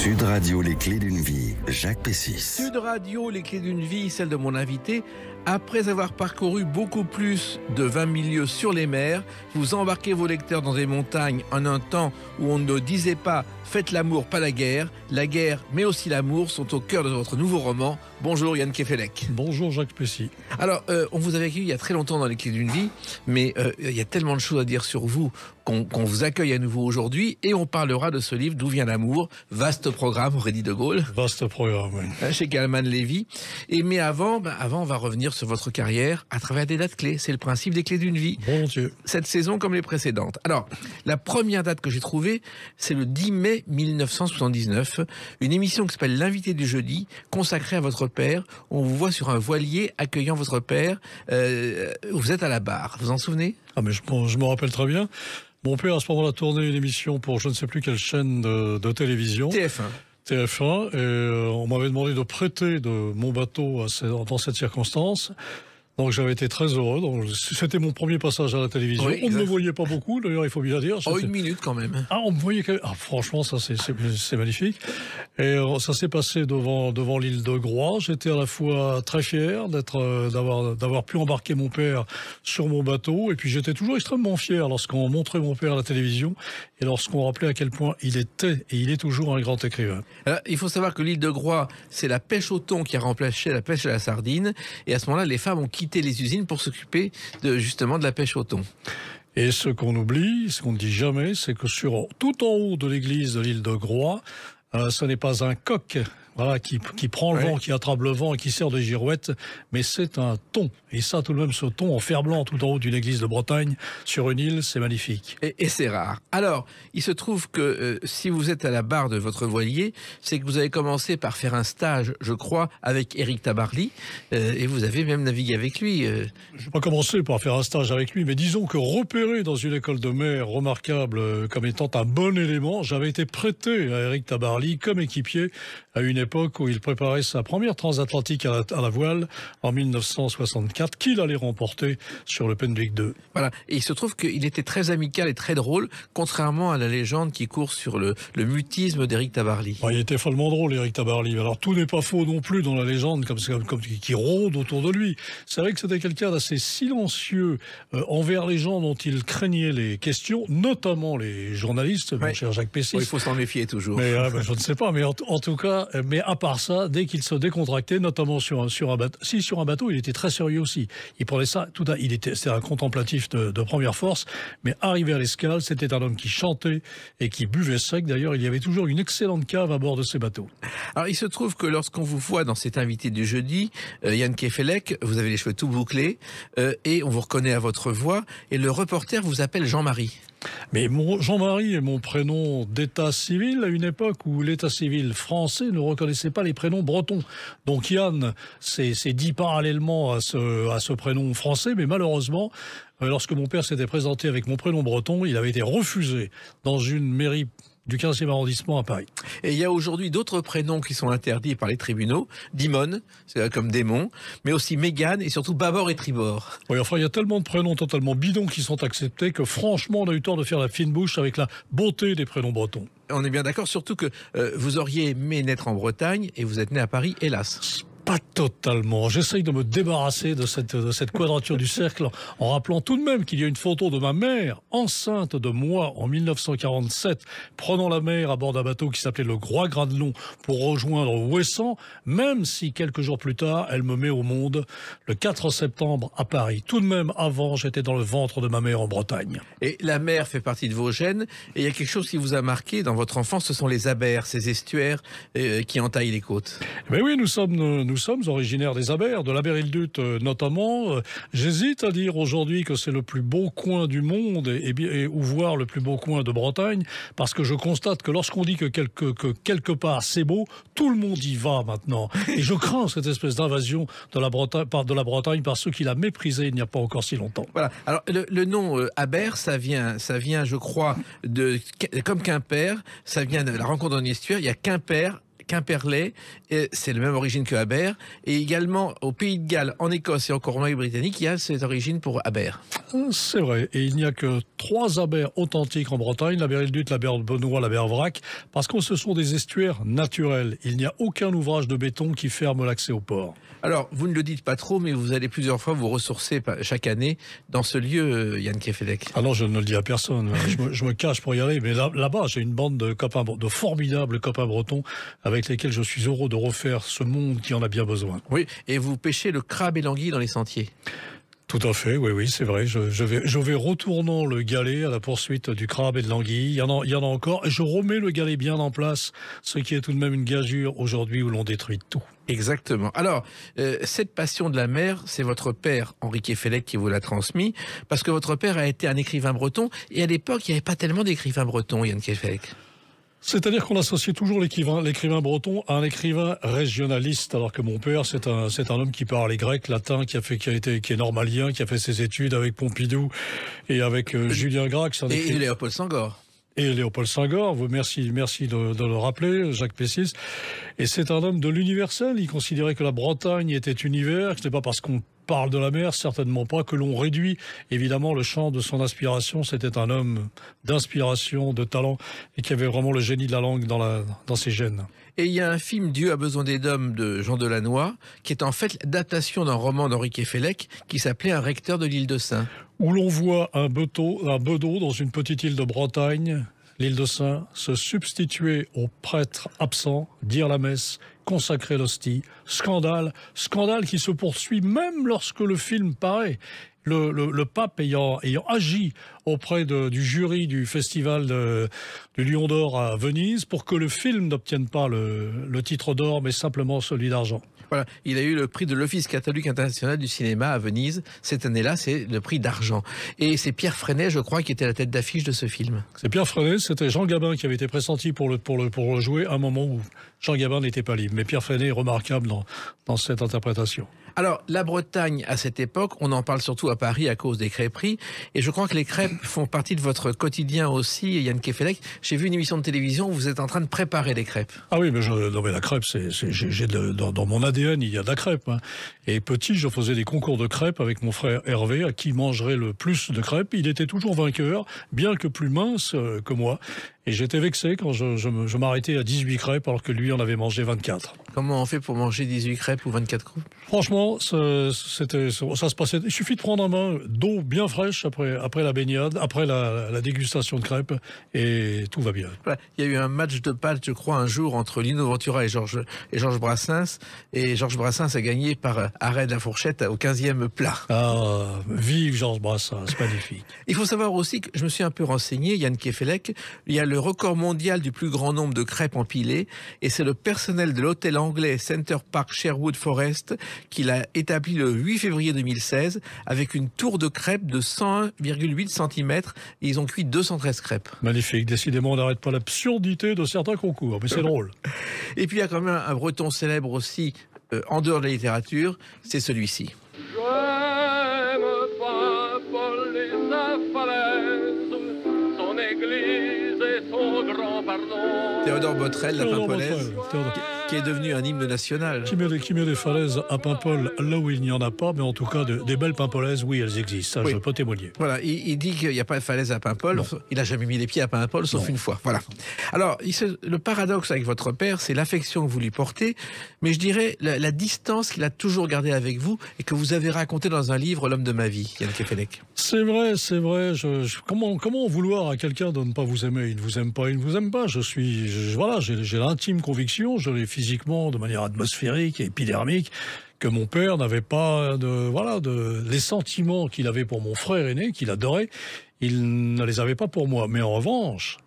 Sud Radio, les clés d'une vie, Jacques Pessis. Sud Radio, les clés d'une vie, celle de mon invité. Après avoir parcouru beaucoup plus de 20 000 lieues sur les mers, vous embarquez vos lecteurs dans des montagnes en un temps où on ne disait pas « faites l'amour, pas la guerre ». La guerre, mais aussi l'amour, sont au cœur de votre nouveau roman. Bonjour Yann Kefelec. Bonjour Jacques Pessis. Alors, on vous avait accueilli il y a très longtemps dans les clés d'une vie, mais il y a tellement de choses à dire sur vous qu'on vous accueille à nouveau aujourd'hui et on parlera de ce livre D'où vient l'amour. Vaste programme, Aurélie de Gaulle. Vaste programme, oui. Chez Calman Lévy. Mais avant, on va revenir sur votre carrière à travers des dates clés. C'est le principe des clés d'une vie. Volontiers. Cette saison comme les précédentes. Alors, la première date que j'ai trouvée, c'est le 10 mai 1979. Une émission qui s'appelle L'invité du jeudi, consacrée à votre père. On vous voit sur un voilier accueillant votre père. Vous êtes à la barre. Vous en souvenez ? Ah, mais je me rappelle très bien. Mon père, à ce moment-là, tournait une émission pour je ne sais plus quelle chaîne de télévision. TF1, et on m'avait demandé de prêter de mon bateau dans cette circonstance. Donc j'avais été très heureux. Donc, c'était mon premier passage à la télévision. Oui, on ne me voyait pas beaucoup, d'ailleurs, il faut bien dire. Oh, une minute quand même. Ah, on me voyait quand même. Ah, franchement, ça c'est magnifique. Et ça s'est passé devant l'île de Groix. J'étais à la fois très fier d'avoir pu embarquer mon père sur mon bateau, et puis j'étais toujours extrêmement fier lorsqu'on montrait mon père à la télévision et lorsqu'on rappelait à quel point il était et il est toujours un grand écrivain. Alors, il faut savoir que l'île de Groix, c'est la pêche au thon qui a remplacé la pêche à la sardine, et à ce moment-là, les femmes ont quitté les usines pour s'occuper justement de la pêche au thon. Et ce qu'on oublie, ce qu'on ne dit jamais, c'est que tout en haut de l'église de l'île de Groix, ce n'est pas un coq qui prend le vent, qui attrape le vent et qui sert de girouette, mais c'est un thon. Et ça, tout de même, ce thon en fer-blanc tout en haut d'une église de Bretagne, sur une île, c'est magnifique. Et c'est rare. Alors, il se trouve que si vous êtes à la barre de votre voilier, c'est que vous avez commencé par faire un stage, je crois, avec Éric Tabarly, et vous avez même navigué avec lui. Je n'ai pas commencé par faire un stage avec lui, mais disons que repéré dans une école de mer remarquable comme étant un bon élément, j'avais été prêté à Éric Tabarly comme équipier à une époque où il préparait sa première transatlantique à la voile en 1964, qu'il allait remporter sur le Penduic 2. Voilà, et il se trouve qu'il était très amical et très drôle, contrairement à la légende qui court sur le mutisme d'Éric Tabarly. Il était follement drôle, Éric Tabarly. Alors tout n'est pas faux non plus dans la légende comme qui rôde autour de lui. C'est vrai que c'était quelqu'un d'assez silencieux envers les gens dont il craignait les questions, notamment les journalistes, mon cher Jacques Pessis. Il faut s'en méfier toujours. Mais je ne sais pas, mais en tout cas, mais à part ça, dès qu'il se décontractait, notamment sur un bateau, sur un bateau, il était très sérieux aussi. Il prenait ça, c'était un contemplatif de première force, mais arrivé à l'escale, c'était un homme qui chantait et qui buvait sec. D'ailleurs, il y avait toujours une excellente cave à bord de ces bateaux. Alors, il se trouve que lorsqu'on vous voit dans cet invité du jeudi, Yann Kefelec, vous avez les cheveux tout bouclés, et on vous reconnaît à votre voix, et le reporter vous appelle Jean-Marie. Mais Jean-Marie est mon prénom d'état civil à une époque où l'état civil français ne reconnaissait pas les prénoms bretons. Donc Yann s'est dit parallèlement à ce prénom français, mais malheureusement, lorsque mon père s'était présenté avec mon prénom breton, il avait été refusé dans une mairie du 15e arrondissement à Paris. Et il y a aujourd'hui d'autres prénoms qui sont interdits par les tribunaux. Dimon, c'est comme démon, mais aussi Mégane et surtout Babord et Tribord. Oui, enfin, il y a tellement de prénoms totalement bidons qui sont acceptés que franchement, on a eu tort de faire la fine bouche avec la beauté des prénoms bretons. On est bien d'accord, surtout que vous auriez aimé naître en Bretagne et vous êtes né à Paris, hélas. Pas totalement. J'essaye de me débarrasser de cette quadrature du cercle en rappelant tout de même qu'il y a une photo de ma mère enceinte de moi en 1947 prenant la mer à bord d'un bateau qui s'appelait le Groix-Gradelon pour rejoindre Ouessant, même si quelques jours plus tard elle me met au monde le 4 septembre à Paris. Tout de même avant j'étais dans le ventre de ma mère en Bretagne. Et la mer fait partie de vos gènes et il y a quelque chose qui vous a marqué dans votre enfance, ce sont les abers, ces estuaires qui entaillent les côtes. Mais oui, nous sommes originaires des Abers, de l'Aber-Île-Dut notamment. J'hésite à dire aujourd'hui que c'est le plus beau coin du monde ou voire le plus beau coin de Bretagne, parce que je constate que lorsqu'on dit que quelque part c'est beau, tout le monde y va maintenant. Et je crains cette espèce d'invasion de la Bretagne par ceux qui la méprisaient il n'y a pas encore si longtemps. Voilà. Alors le nom Aber, ça vient, je crois, comme Quimper, ça vient de la rencontre d'un estuaire. Il y a Quimper Quimperlé, c'est la même origine que Aber, et également au Pays de Galles, en Écosse et en Colombie-Britannique, il y a cette origine pour Aber. C'est vrai, et il n'y a que 3 abers authentiques en Bretagne, l'Aber-Ildut, l'Aber-Benoît, l'Aber-Vrac, parce que ce sont des estuaires naturels. Il n'y a aucun ouvrage de béton qui ferme l'accès au port. Alors, vous ne le dites pas trop, mais vous allez plusieurs fois vous ressourcer chaque année dans ce lieu, Yann Kefelec. Ah non, je ne le dis à personne. Je me cache pour y aller. Mais là-bas, j'ai une bande de copains, de formidables copains bretons avec lesquels je suis heureux de refaire ce monde qui en a bien besoin. Oui, et vous pêchez le crabe et l'anguille dans les sentiers. Tout à fait, oui, c'est vrai. Je vais retournant le galet à la poursuite du crabe et de l'anguille. Il y en a encore. Et je remets le galet bien en place, ce qui est tout de même une gageure aujourd'hui où l'on détruit tout. Exactement. Alors, cette passion de la mer, c'est votre père, Henri Kefelec, qui vous l'a transmis, parce que votre père a été un écrivain breton, et à l'époque, il n'y avait pas tellement d'écrivains bretons, Yann Kefelec. C'est-à-dire qu'on associe toujours l'écrivain breton à un écrivain régionaliste, alors que mon père, c'est un homme qui parlait grec, latin, qui est normalien, qui a fait ses études avec Pompidou et avec Julien Gracq. Et Léopold Senghor. Et Léopold Senghor, merci de le rappeler, Jacques Pessis. Et c'est un homme de l'universel. Il considérait que la Bretagne était univers, que ce n'est pas parce qu'on parle de la mer, certainement pas, que l'on réduit évidemment le champ de son inspiration. C'était un homme d'inspiration, de talent, et qui avait vraiment le génie de la langue dans ses gènes. Et il y a un film Dieu a besoin des hommes de Jean Delannoy, qui est en fait l'adaptation d'un roman d'Henri Kefelec, qui s'appelait Un recteur de l'île de Sein. Où l'on voit un bedeau dans une petite île de Bretagne, l'île de Sein, se substituer au prêtre absent, dire la messe, consacrer l'hostie. Scandale qui se poursuit même lorsque le film paraît. Le pape ayant agi auprès du jury du festival du Lion d'Or à Venise pour que le film n'obtienne pas le titre d'or, mais simplement celui d'argent. Voilà, il a eu le prix de l'Office catholique international du cinéma à Venise. Cette année-là, c'est le prix d'argent. Et c'est Pierre Freinet, je crois, qui était à la tête d'affiche de ce film. C'est Pierre Freinet, c'était Jean Gabin qui avait été pressenti pour le jouer à un moment où Jean Gabin n'était pas libre. Mais Pierre Freinet est remarquable dans cette interprétation. Alors, la Bretagne, à cette époque, on en parle surtout à Paris à cause des crêperies. Et je crois que les crêpes font partie de votre quotidien aussi, Yann Kefelec. J'ai vu une émission de télévision où vous êtes en train de préparer des crêpes. Ah oui, mais la crêpe, dans mon ADN, il y a de la crêpe. Hein. Et petit, je faisais des concours de crêpes avec mon frère Hervé, à qui mangerait le plus de crêpes. Il était toujours vainqueur, bien que plus mince que moi. Et j'étais vexé quand je m'arrêtais à 18 crêpes alors que lui en avait mangé 24. Comment on fait pour manger 18 crêpes ou 24 crêpes? Franchement, ça se passait. Il suffit de prendre en main d'eau bien fraîche après la baignade, après la dégustation de crêpes, et tout va bien. Voilà. Il y a eu un match de pâtes, je crois, un jour entre Lino Ventura et Georges Brassens. Et Georges Brassens a gagné par arrêt de la fourchette au 15e plat. Ah, vive Georges Brassens, magnifique. Il faut savoir aussi que je me suis un peu renseigné, Yann Kefelec, il y a le record mondial du plus grand nombre de crêpes empilées, et c'est le personnel de l'hôtel anglais Center Park Sherwood Forest qui l'a établi le 8 février 2016 avec une tour de crêpes de 101,8 cm et ils ont cuit 213 crêpes. Magnifique, décidément on n'arrête pas l'absurdité de certains concours, mais c'est drôle. Et puis il y a quand même un breton célèbre aussi, en dehors de la littérature, c'est celui-ci. Théodore Botrel, la Paimpolaise, qui est devenu un hymne national. Qui met des falaises à Paimpol là où il n'y en a pas, mais en tout cas des belles Paimpolaises, oui, elles existent, ça oui. Je peux témoigner. Voilà, il dit qu'il n'y a pas de falaise à Paimpol, il n'a jamais mis les pieds à Paimpol, sauf une fois. Voilà. Alors, le paradoxe avec votre père, c'est l'affection que vous lui portez, mais je dirais la distance qu'il a toujours gardée avec vous et que vous avez raconté dans un livre, L'homme de ma vie, Yann Kefelec. C'est vrai. Comment vouloir à quelqu'un de ne pas vous aimer? Il ne vous aime pas, il ne vous aime pas. J'ai l'intime conviction, je l'ai physiquement, de manière atmosphérique et épidermique, que mon père n'avait pas les sentiments qu'il avait pour mon frère aîné, qu'il adorait, il ne les avait pas pour moi. Mais en revanche,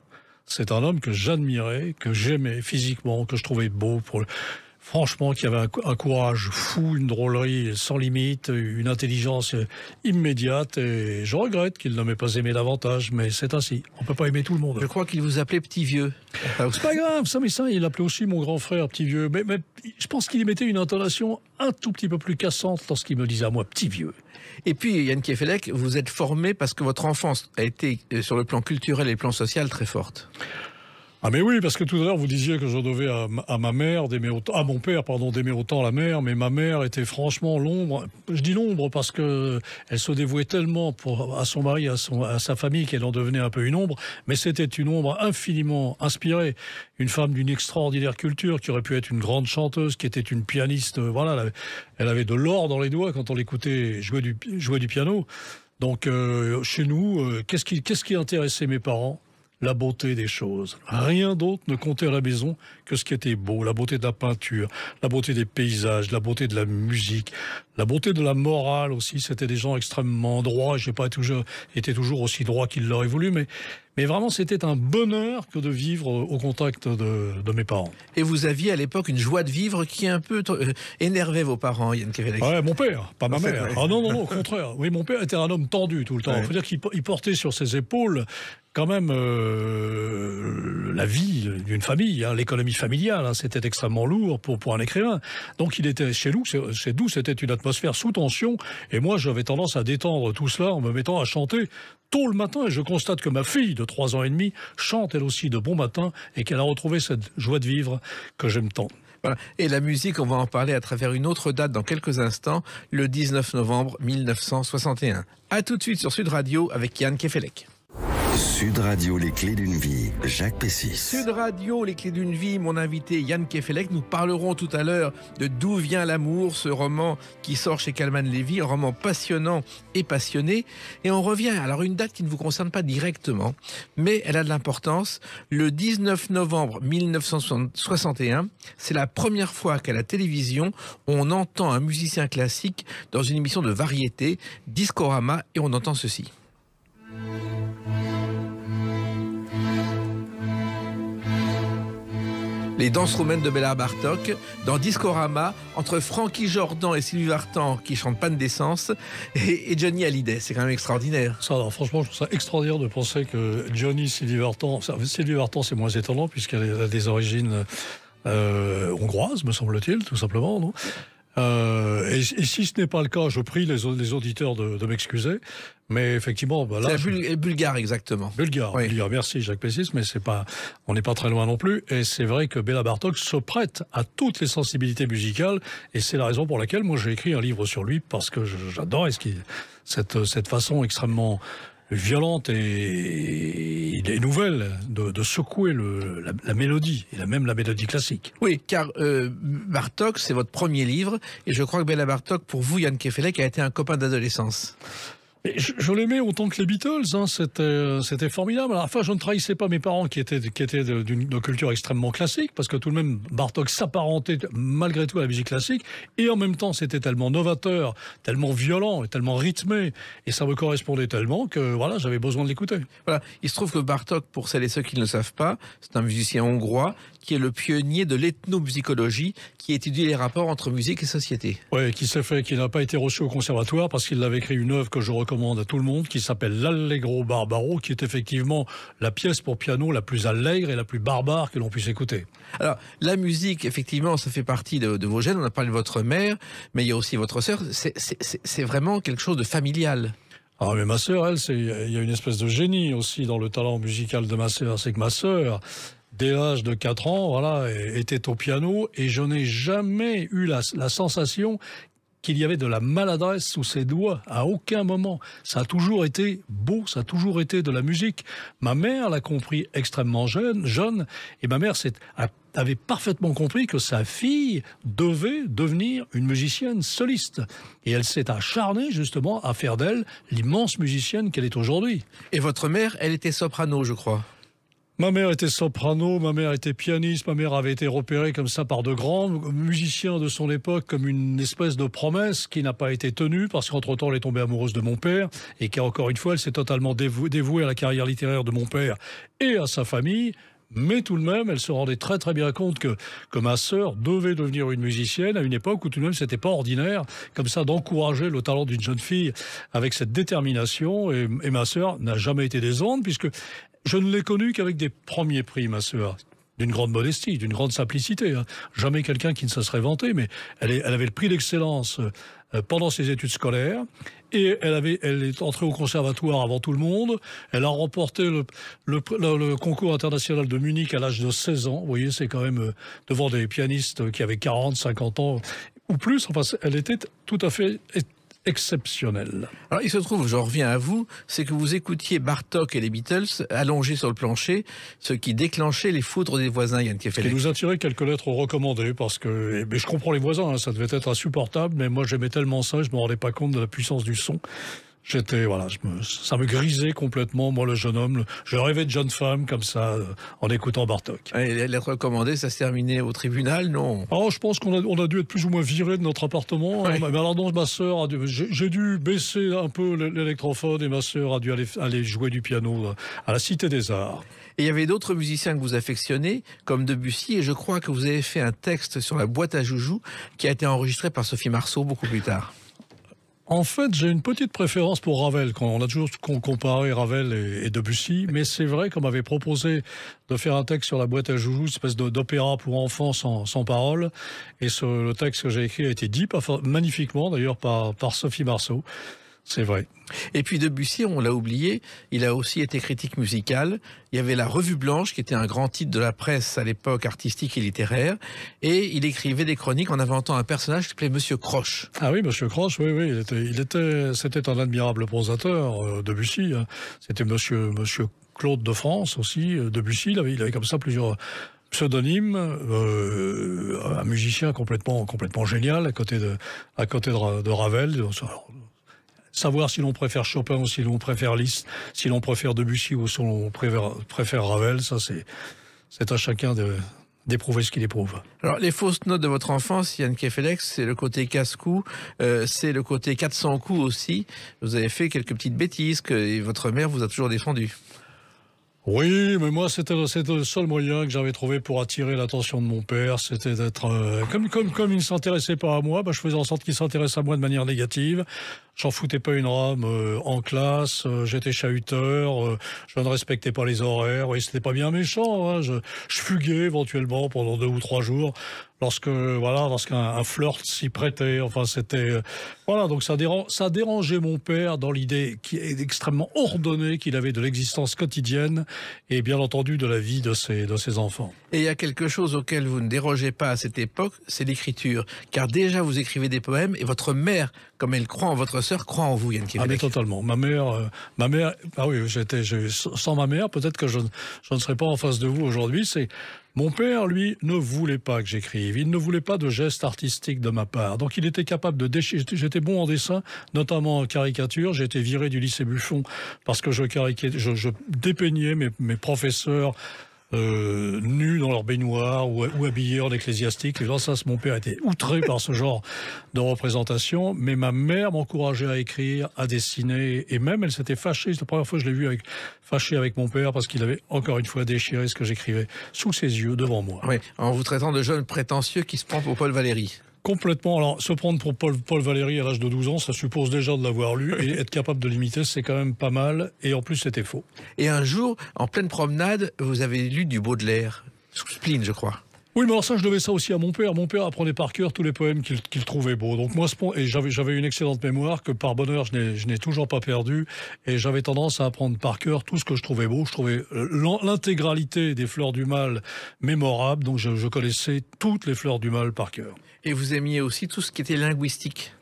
c'est un homme que j'admirais, que j'aimais physiquement, que je trouvais beau franchement, qui avait un courage fou, une drôlerie sans limite, une intelligence immédiate, et je regrette qu'il ne m'ait pas aimé davantage, mais c'est ainsi. On ne peut pas aimer tout le monde. Je crois qu'il vous appelait petit vieux. C'est pas grave, ça, il appelait aussi mon grand frère petit vieux, mais je pense qu'il y mettait une intonation un tout petit peu plus cassante lorsqu'il me disait à moi petit vieux. Et puis, Yann Kefelec, vous êtes formé parce que votre enfance a été, sur le plan culturel et le plan social, très forte. Ah mais oui, parce que tout à l'heure vous disiez que je devais à ma mère d'aimer autant, à mon père pardon, d'aimer autant la mer, mais ma mère était franchement l'ombre. Je dis l'ombre parce que elle se dévouait tellement à son mari, à sa famille, qu'elle en devenait un peu une ombre. Mais c'était une ombre infiniment inspirée, une femme d'une extraordinaire culture qui aurait pu être une grande chanteuse, qui était une pianiste. Voilà, elle avait de l'or dans les doigts quand on l'écoutait jouer du piano. Donc chez nous, qu'est-ce qui intéressait mes parents? La beauté des choses. Rien d'autre ne comptait à la maison que ce qui était beau, la beauté de la peinture, la beauté des paysages, la beauté de la musique, la beauté de la morale aussi. C'était des gens extrêmement droits. Je n'ai pas été toujours aussi droit qu'ils l'auraient voulu, mais vraiment c'était un bonheur que de vivre au contact de mes parents. Et vous aviez à l'époque une joie de vivre qui un peu énervait vos parents, Yann Kefelec. Ouais, mon père, pas ma En fait, mère. ouais. Ah non, au contraire. Oui, mon père était un homme tendu tout le temps. Il faut dire qu'il portait sur ses épaules quand même la vie d'une famille, hein, l'économie familiale, hein, c'était extrêmement lourd pour un écrivain. Donc il était chez nous, c'était une atmosphère sous tension, et moi j'avais tendance à détendre tout cela en me mettant à chanter tôt le matin, et je constate que ma fille de 3 ans et demi chante elle aussi de bon matin, et qu'elle a retrouvé cette joie de vivre que j'aime tant. Voilà. Et la musique, on va en parler à travers une autre date dans quelques instants, le 19 novembre 1961. A tout de suite sur Sud Radio avec Yann Kefelec. Sud Radio, les clés d'une vie, Jacques Pessis. Sud Radio, les clés d'une vie, mon invité Yann Kefelec. Nous parlerons tout à l'heure de D'où vient l'amour, ce roman qui sort chez Calman Levy, un roman passionnant et passionné. Et on revient, alors une date qui ne vous concerne pas directement, mais elle a de l'importance. Le 19 novembre 1961, c'est la première fois qu'à la télévision, on entend un musicien classique dans une émission de variété, Discorama, et on entend ceci. Les danses roumaines de Béla Bartók, dans Discorama, entre Frankie Jordan et Sylvie Vartan, qui chantent Panne d'essence, et Johnny Hallyday. C'est quand même extraordinaire. Ça, alors, franchement, je trouve ça extraordinaire de penser que Sylvie Vartan, c'est moins étonnant, puisqu'elle a des origines hongroises, me semble-t-il, tout simplement, non ? Et si ce n'est pas le cas, je prie les auditeurs de m'excuser. Mais effectivement, bah là, c'est bulgare, exactement. Bulgare, oui. Bulgare, merci Jacques Pessis, mais on n'est pas très loin non plus. Et c'est vrai que Béla Bartók se prête à toutes les sensibilités musicales, et c'est la raison pour laquelle moi j'ai écrit un livre sur lui, parce que j'adore cette façon extrêmement violente et nouvelle de secouer la mélodie, et même la mélodie classique. Oui, car Bartók, c'est votre premier livre, et je crois que Béla Bartók, pour vous, Yann Kefelec, a été un copain d'adolescence. Je l'aimais autant que les Beatles, hein, c'était formidable. Alors, enfin, je ne trahissais pas mes parents qui étaient de culture extrêmement classique, parce que tout de même, Bartók s'apparentait malgré tout à la musique classique, et en même temps, c'était tellement novateur, tellement violent, et tellement rythmé, et ça me correspondait tellement que voilà, j'avais besoin de l'écouter. Voilà. Il se trouve que Bartók, pour celles et ceux qui ne le savent pas, c'est un musicien hongrois qui est le pionnier de l'ethnomusicologie, qui étudie les rapports entre musique et société. Oui, qui n'a pas été reçu au conservatoire parce qu'il avait écrit une œuvre que je recommande à tout le monde, qui s'appelle l'Allegro Barbaro, qui est effectivement la pièce pour piano la plus allègre et la plus barbare que l'on puisse écouter. Alors, la musique, effectivement, ça fait partie de vos gènes. On a parlé de votre mère, mais il y a aussi votre sœur. C'est vraiment quelque chose de familial. Ah, mais ma sœur, il y a une espèce de génie aussi dans le talent musical de ma sœur. C'est que ma sœur, dès l'âge de 4 ans, voilà, était au piano, et je n'ai jamais eu la sensation qu'il y avait de la maladresse sous ses doigts, à aucun moment. Ça a toujours été beau, ça a toujours été de la musique. Ma mère l'a compris extrêmement jeune, et ma mère avait parfaitement compris que sa fille devait devenir une musicienne soliste. Et elle s'est acharnée justement à faire d'elle l'immense musicienne qu'elle est aujourd'hui. Et votre mère, elle était soprano, je crois. Ma mère était soprano, ma mère était pianiste, ma mère avait été repérée comme ça par de grands musiciens de son époque comme une espèce de promesse qui n'a pas été tenue, parce qu'entre-temps elle est tombée amoureuse de mon père, et qu'encore une fois elle s'est totalement dévouée à la carrière littéraire de mon père et à sa famille. Mais tout de même, elle se rendait très très bien compte que ma sœur devait devenir une musicienne à une époque où tout de même c'était pas ordinaire, comme ça, d'encourager le talent d'une jeune fille avec cette détermination. Et ma sœur n'a jamais été désordre, puisque je ne l'ai connue qu'avec des premiers prix, ma sœur. d'une grande modestie, d'une grande simplicité. Hein. Jamais quelqu'un qui ne se serait vanté, mais elle avait le prix d'excellence pendant ses études scolaires. Et elle est entrée au conservatoire avant tout le monde. Elle a remporté le concours international de Munich à l'âge de 16 ans. Vous voyez, c'est quand même devant des pianistes qui avaient 40, 50 ans ou plus. Enfin, elle était tout à fait exceptionnelle. Alors il se trouve, j'en reviens à vous, c'est que vous écoutiez Bartók et les Beatles allongés sur le plancher, ce qui déclenchait les foudres des voisins, Yann Kefelec. Qui nous a tiré quelques lettres recommandées, parce que mais je comprends les voisins, hein, ça devait être insupportable, mais moi j'aimais tellement ça, je me rendais pas compte de la puissance du son. Ça me grisait complètement, moi le jeune homme. Je rêvais de jeune femme comme ça, en écoutant Bartók. Et les lettres recommandées, ça se terminait au tribunal, non? Alors je pense qu'on a dû être plus ou moins viré de notre appartement. Ouais. Mais alors donc ma sœur, j'ai dû baisser un peu l'électrophone et ma sœur a dû aller jouer du piano à la Cité des Arts. Et il y avait d'autres musiciens que vous affectionnez, comme Debussy, et je crois que vous avez fait un texte sur la boîte à joujoux qui a été enregistré par Sophie Marceau beaucoup plus tard. En fait, j'ai une petite préférence pour Ravel. On a toujours comparé Ravel et Debussy, mais c'est vrai qu'on m'avait proposé de faire un texte sur la boîte à joujoux, une espèce d'opéra pour enfants sans parole. Et le texte que j'ai écrit a été dit magnifiquement, d'ailleurs, par Sophie Marceau. C'est vrai. Et puis Debussy, on l'a oublié, il a aussi été critique musical. Il y avait la Revue Blanche, qui était un grand titre de la presse à l'époque artistique et littéraire. Et il écrivait des chroniques en inventant un personnage qui s'appelait Monsieur Croche. Ah oui, Monsieur Croche, oui. C'était un admirable prosateur, Debussy. C'était Monsieur Claude de France aussi. Debussy, il avait comme ça plusieurs pseudonyme, un musicien complètement génial à côté de Ravel. Alors, savoir si l'on préfère Chopin ou si l'on préfère Liszt, si l'on préfère Debussy ou si l'on préfère Ravel, ça c'est à chacun d'éprouver ce qu'il éprouve. Alors, les fausses notes de votre enfance, Yann Kefelec, c'est le côté casse-cou, c'est le côté 400 coups aussi. Vous avez fait quelques petites bêtises et votre mère vous a toujours défendu. Oui, mais moi, c'était le seul moyen que j'avais trouvé pour attirer l'attention de mon père. C'était d'être... Comme il ne s'intéressait pas à moi, je faisais en sorte qu'il s'intéresse à moi de manière négative. J'en foutais pas une rame en classe, j'étais chahuteur, je ne respectais pas les horaires. Oui, c'était pas bien méchant. Hein, je fuguais éventuellement pendant 2 ou 3 jours lorsqu'un flirt s'y prêtait. Enfin, c'était... donc ça dérangeait mon père dans l'idée qui est extrêmement ordonnée qu'il avait de l'existence quotidienne et bien entendu de la vie de ses enfants. Et il y a quelque chose auquel vous ne dérogez pas à cette époque, c'est l'écriture. Car déjà, vous écrivez des poèmes et votre mère, comme elle croit en votre sœur, croit en vous, Yann Kefelec. Ah mais totalement. Ma mère, ah oui, sans ma mère, peut-être que je ne serais pas en face de vous aujourd'hui. Mon père, lui, ne voulait pas que j'écrive. Il ne voulait pas de gestes artistiques de ma part. Donc il était capable de déchirer. J'étais bon en dessin, notamment en caricature. J'ai été viré du lycée Buffon parce que je dépeignais mes professeurs nus dans leur baignoire ou habillés en ecclésiastique. Et là, mon père était outré par ce genre de représentation. Mais ma mère m'encourageait à écrire, à dessiner. Et même, elle s'était fâchée. C'est la première fois que je l'ai vue fâchée avec mon père parce qu'il avait encore une fois déchiré ce que j'écrivais sous ses yeux, devant moi. Oui, en vous traitant de jeune prétentieux qui se prend pour Paul Valéry. Complètement. Alors, se prendre pour Paul Valéry à l'âge de 12 ans, ça suppose déjà de l'avoir lu. Et être capable de l'imiter, c'est quand même pas mal. Et en plus, c'était faux. Et un jour, en pleine promenade, vous avez lu du Baudelaire, sous Spleen, je crois. Oui, mais alors ça, je devais ça aussi à mon père. Mon père apprenait par cœur tous les poèmes qu'il trouvait beaux. Donc moi, et j'avais une excellente mémoire que par bonheur, je n'ai toujours pas perdu. Et j'avais tendance à apprendre par cœur tout ce que je trouvais beau. Je trouvais l'intégralité des Fleurs du Mal mémorable. Donc je connaissais toutes les Fleurs du Mal par cœur. Et vous aimiez aussi tout ce qui était linguistique.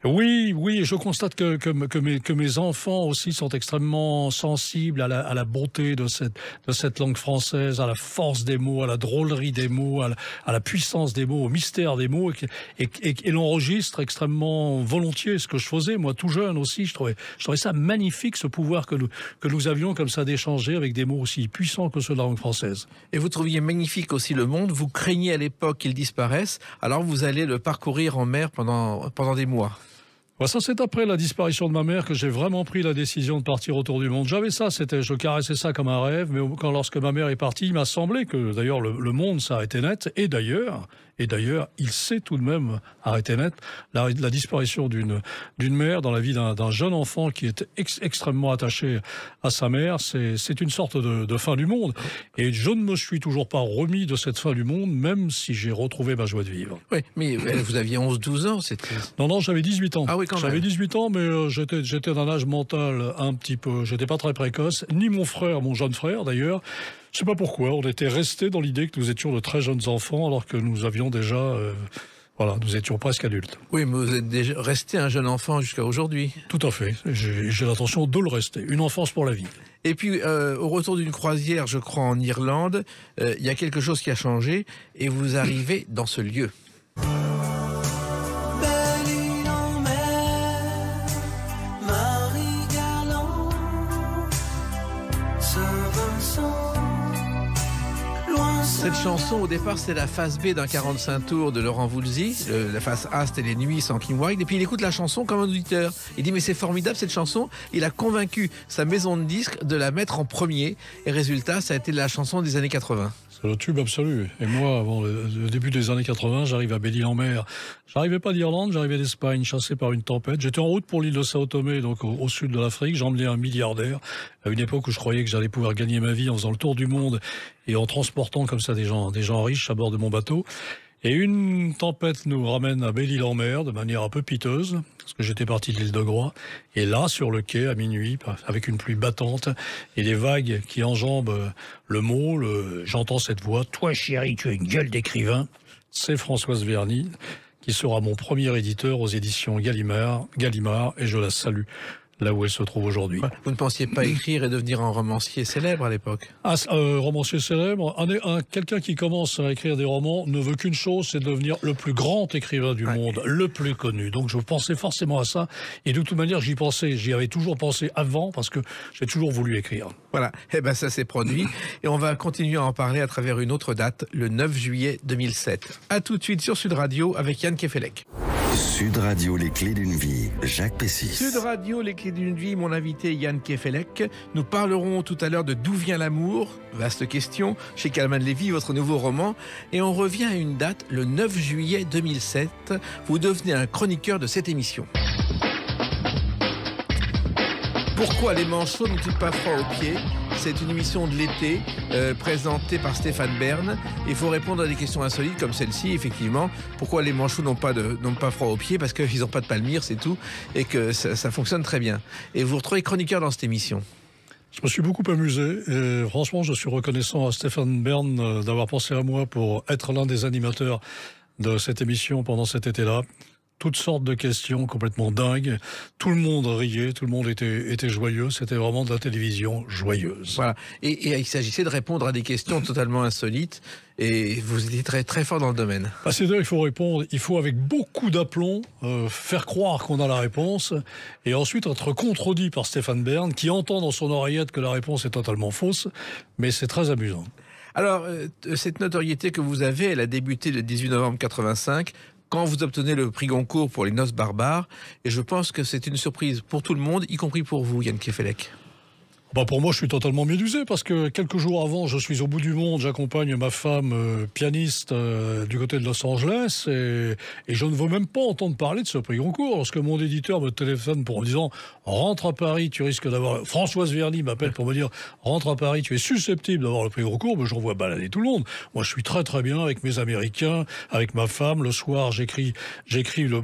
Oui, je constate que mes enfants aussi sont extrêmement sensibles à la beauté de cette langue française, à la force des mots, à la drôlerie des mots, à la puissance des mots, au mystère des mots, et l'enregistre extrêmement volontiers, ce que je faisais, moi tout jeune aussi. Je trouvais ça magnifique, ce pouvoir que nous avions comme ça d'échanger avec des mots aussi puissants que ceux de la langue française. Et vous trouviez magnifique aussi le monde, vous craigniez à l'époque qu'il disparaisse, alors vous allez le parcourir en mer pendant des mois. Ça, c'est après la disparition de ma mère que j'ai vraiment pris la décision de partir autour du monde. J'avais ça, je caressais ça comme un rêve, mais lorsque ma mère est partie, il m'a semblé que d'ailleurs le monde s'arrêtait net. Et d'ailleurs, Et d'ailleurs, il sait tout de même arrêter net la disparition d'une mère dans la vie d'un jeune enfant qui est extrêmement attaché à sa mère. C'est une sorte de fin du monde. Et je ne me suis toujours pas remis de cette fin du monde, même si j'ai retrouvé ma joie de vivre. Oui, mais vous aviez 11-12 ans, c'était... Non, j'avais 18 ans. Ah oui, quand même. J'avais 18 ans, mais j'étais d'un âge mental un petit peu... J'étais pas très précoce, ni mon frère, mon jeune frère d'ailleurs. Je sais pas pourquoi, on était restés dans l'idée que nous étions de très jeunes enfants, alors que nous avions déjà... nous étions presque adultes. Oui, mais vous êtes déjà resté un jeune enfant jusqu'à aujourd'hui. Tout à fait. J'ai l'intention de le rester. Une enfance pour la vie. Et puis, au retour d'une croisière, je crois, en Irlande, il y a quelque chose qui a changé et vous arrivez dans ce lieu. Cette chanson, au départ, c'est la face B d'un 45 tours de Laurent Voulzy. La face A, c'était Les Nuits sans Kim Wilde. Et puis, il écoute la chanson comme un auditeur. Il dit, mais c'est formidable cette chanson. Il a convaincu sa maison de disques de la mettre en premier. Et résultat, ça a été la chanson des années 80. C'est le tube absolu. Et moi, avant le début des années 80, j'arrive à Belle-Île-en-Mer. J'arrivais pas d'Irlande, j'arrivais d'Espagne, chassé par une tempête. J'étais en route pour l'île de Sao Tomé, donc au sud de l'Afrique. J'emmenais un milliardaire. À une époque où je croyais que j'allais pouvoir gagner ma vie en faisant le tour du monde et en transportant comme ça des gens riches à bord de mon bateau. Et une tempête nous ramène à Belle-Île-en-Mer de manière un peu piteuse, parce que j'étais parti de l'île de Groix. Et là, sur le quai, à minuit, avec une pluie battante et des vagues qui enjambent le mot, j'entends cette voix. « Toi, chérie, tu as une gueule d'écrivain ». C'est Françoise Verny, qui sera mon premier éditeur aux éditions Gallimard, et je la salue là où elle se trouve aujourd'hui. Vous ne pensiez pas écrire et devenir un romancier célèbre à l'époque? Romancier célèbre, quelqu'un qui commence à écrire des romans ne veut qu'une chose, c'est devenir le plus grand écrivain du monde, le plus connu. Donc je pensais forcément à ça, et de toute manière j'y avais toujours pensé avant, parce que j'ai toujours voulu écrire. Voilà, et ben ça s'est produit, et on va continuer à en parler à travers une autre date, le 9 juillet 2007. A tout de suite sur Sud Radio avec Yann Kefelec. Sud Radio, les clés d'une vie, Jacques Pessis. Sud Radio, les clés d'une vie, mon invité Yann Kefelec. Nous parlerons tout à l'heure de D'où vient l'amour, vaste question, chez Calman Levy, votre nouveau roman. Et on revient à une date, le 9 juillet 2007. Vous devenez un chroniqueur de cette émission. Pourquoi les manchots n'ont-ils pas froid aux pieds? C'est une émission de l'été présentée par Stéphane Bern. Il faut répondre à des questions insolites comme celle-ci, effectivement. Pourquoi les manchots n'ont pas froid aux pieds? Parce qu'ils n'ont pas de palmyre, c'est tout. Et que ça fonctionne très bien. Et vous vous retrouvez chroniqueur dans cette émission. Je me suis beaucoup amusé et franchement, je suis reconnaissant à Stéphane Bern d'avoir pensé à moi pour être l'un des animateurs de cette émission pendant cet été-là. Toutes sortes de questions complètement dingues. Tout le monde riait, tout le monde était joyeux. C'était vraiment de la télévision joyeuse. Voilà. Et il s'agissait de répondre à des questions totalement insolites. Et vous étiez très, très fort dans le domaine. C'est-à-dire qu'il faut répondre, il faut avec beaucoup d'aplomb faire croire qu'on a la réponse et ensuite être contredit par Stéphane Bern qui entend dans son oreillette que la réponse est totalement fausse. Mais c'est très amusant. Alors, cette notoriété que vous avez, elle a débuté le 18 novembre 85. Quand vous obtenez le prix Goncourt pour Les Noces barbares, et je pense que c'est une surprise pour tout le monde, y compris pour vous, Yann Kefelec. Pour moi, je suis totalement médusé parce que quelques jours avant, je suis au bout du monde, j'accompagne ma femme pianiste du côté de Los Angeles et je ne veux même pas entendre parler de ce prix Goncourt. Lorsque mon éditeur me téléphone pour me disant « Rentre à Paris, tu risques d'avoir... » Françoise Verny m'appelle pour me dire « Rentre à Paris, tu es susceptible d'avoir le prix Goncourt », j'envoie balader tout le monde. Moi, je suis très très bien avec mes Américains, avec ma femme. Le soir, j'écris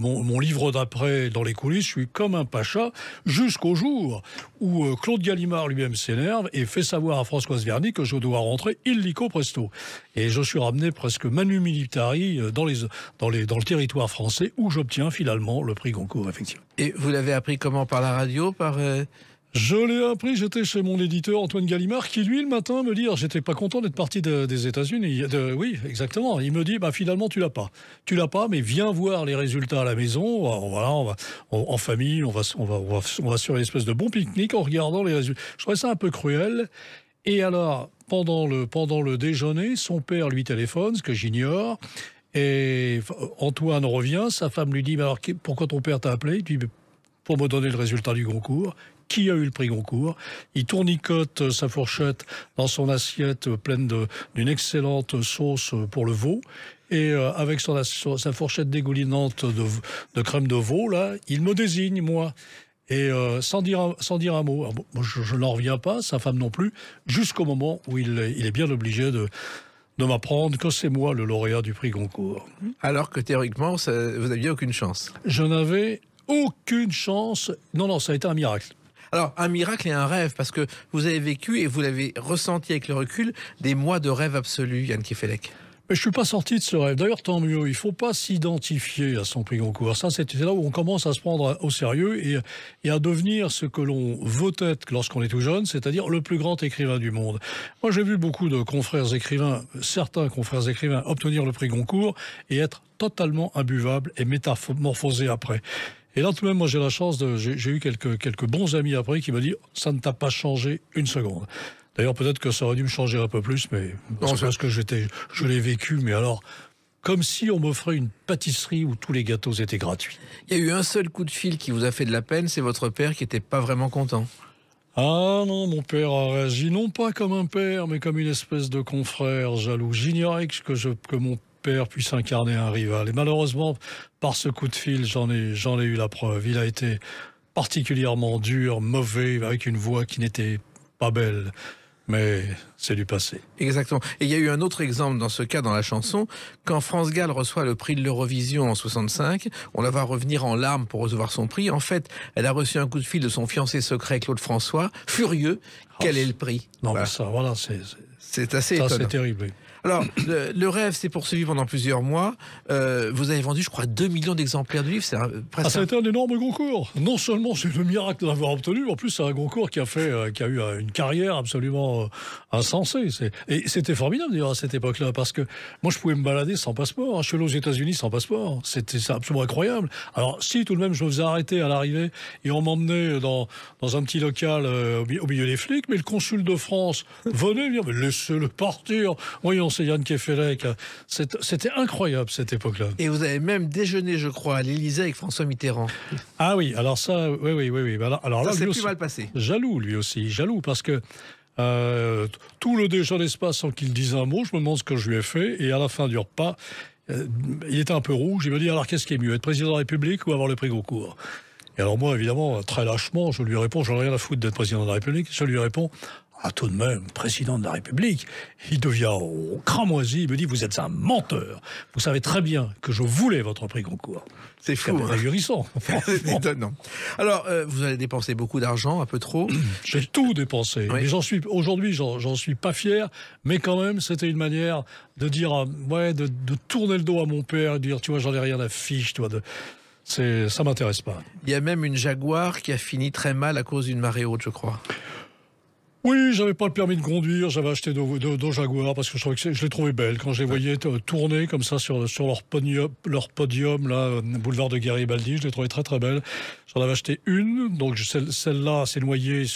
mon livre d'après dans les coulisses. Je suis comme un pacha jusqu'au jour où Claude Gallimard lui-même s'énerve et fait savoir à Françoise Verny que je dois rentrer illico presto. Et je suis ramené presque manu militari dans le territoire français où j'obtiens finalement le prix Goncourt, effectivement. Et vous l'avez appris comment? Par la radio? Je l'ai appris, j'étais chez mon éditeur Antoine Gallimard qui lui le matin me dit, j'étais pas content d'être parti des États-Unis. Oui, exactement. Il me dit, finalement tu l'as pas. Tu l'as pas, mais viens voir les résultats à la maison. Voilà, en famille, on va sur une espèce de bon pique-nique en regardant les résultats. Je trouvais ça un peu cruel. Et alors, pendant le déjeuner, son père lui téléphone, ce que j'ignore. Et Antoine revient, sa femme lui dit, alors pourquoi ton père t'a appelé? Il dit, pour me donner le résultat du Goncourt. Qui a eu le prix Goncourt? Il tournicote sa fourchette dans son assiette pleine d'une excellente sauce pour le veau. et avec sa fourchette dégoulinante de crème de veau, là, il me désigne, moi. Et sans dire un mot. Alors, moi, je n'en reviens pas, sa femme non plus, jusqu'au moment où il est bien obligé de m'apprendre que c'est moi le lauréat du prix Goncourt. Alors que théoriquement, vous n'aviez aucune chance. Je n'avais aucune chance. Non, ça a été un miracle. Alors, un miracle et un rêve, parce que vous avez vécu et vous l'avez ressenti avec le recul, des mois de rêve absolu, Yann Kefelec. Mais je suis pas sorti de ce rêve. D'ailleurs, tant mieux. Il faut pas s'identifier à son prix Goncourt. Ça, c'est là où on commence à se prendre au sérieux et à devenir ce que l'on veut être lorsqu'on est tout jeune, c'est-à-dire le plus grand écrivain du monde. Moi, j'ai vu beaucoup de certains confrères écrivains obtenir le prix Goncourt et être totalement imbuvables et métamorphosés après. Et là, tout de même, moi, j'ai la chance j'ai eu quelques bons amis après qui m'ont dit « ça ne t'a pas changé une seconde ». D'ailleurs, peut-être que ça aurait dû me changer un peu plus, mais c'est parce que je l'ai vécu, mais alors, comme si on m'offrait une pâtisserie où tous les gâteaux étaient gratuits. Il y a eu un seul coup de fil qui vous a fait de la peine, c'est votre père qui n'était pas vraiment content. Ah non, mon père a réagi non pas comme un père, mais comme une espèce de confrère jaloux. J'ignorais que mon père puisse incarner un rival. Et malheureusement, par ce coup de fil, j'en ai eu la preuve. Il a été particulièrement dur, mauvais, avec une voix qui n'était pas belle. Mais c'est du passé. Exactement. Et il y a eu un autre exemple dans ce cas, dans la chanson. Quand France Gall reçoit le prix de l'Eurovision en 65, on la voit revenir en larmes pour recevoir son prix. En fait, elle a reçu un coup de fil de son fiancé secret, Claude François, furieux. Quel est le prix? Non, voilà. Mais ça, voilà, c'est assez étonnant. C'est terrible. Alors, le rêve s'est poursuivi pendant plusieurs mois. Vous avez vendu, je crois, 2 millions d'exemplaires du livre. Ça a été un énorme concours. Non seulement c'est le miracle de l'avoir obtenu, en plus c'est un concours qui a eu une carrière absolument insensée. Et c'était formidable d'ailleurs à cette époque-là, parce que moi je pouvais me balader sans passeport. Je suis allé aux États-Unis sans passeport. C'est absolument incroyable. Alors si tout de même je me faisais arrêter à l'arrivée et on m'emmenait dans un petit local au milieu des flics, mais le consul de France venait dire, mais laissez-le partir. Voyons, c'est Yann Kefelec. C'était incroyable cette époque-là. Et vous avez même déjeuné, je crois, à l'Élysée avec François Mitterrand. Ah oui, alors ça, oui. Alors ça là, s'est plus mal passé. Jaloux, lui aussi. Jaloux, parce que tout le déjeuner se passe sans qu'il dise un mot. Je me demande ce que je lui ai fait. Et à la fin du repas, il était un peu rouge. Il me dit, alors qu'est-ce qui est mieux, être président de la République ou avoir le prix Goncourt? Et alors moi, évidemment, très lâchement, je lui réponds, j'en ai rien à foutre d'être président de la République. Je lui réponds, ah, tout de même, président de la République. Il devient cramoisi, il me dit, vous êtes un menteur. Vous savez très bien que je voulais votre prix Goncourt. C'est fou. C'est ahurissant. C'est étonnant. Alors, vous allez dépenser beaucoup d'argent, un peu trop. J'ai tout dépensé. Oui. Mais aujourd'hui, j'en suis pas fier, mais quand même, c'était une manière de dire, de tourner le dos à mon père, de dire, tu vois, j'en ai rien à fiche, tu vois, ça m'intéresse pas. Il y a même une Jaguar qui a fini très mal à cause d'une marée haute, je crois. Oui, j'avais pas le permis de conduire, j'avais acheté deux Jaguar parce que je les trouvais belles. Quand je les voyais tourner comme ça sur leur podium, là, boulevard de Garibaldi, je les trouvais très très belles. J'en avais acheté une, donc celle-là s'est noyée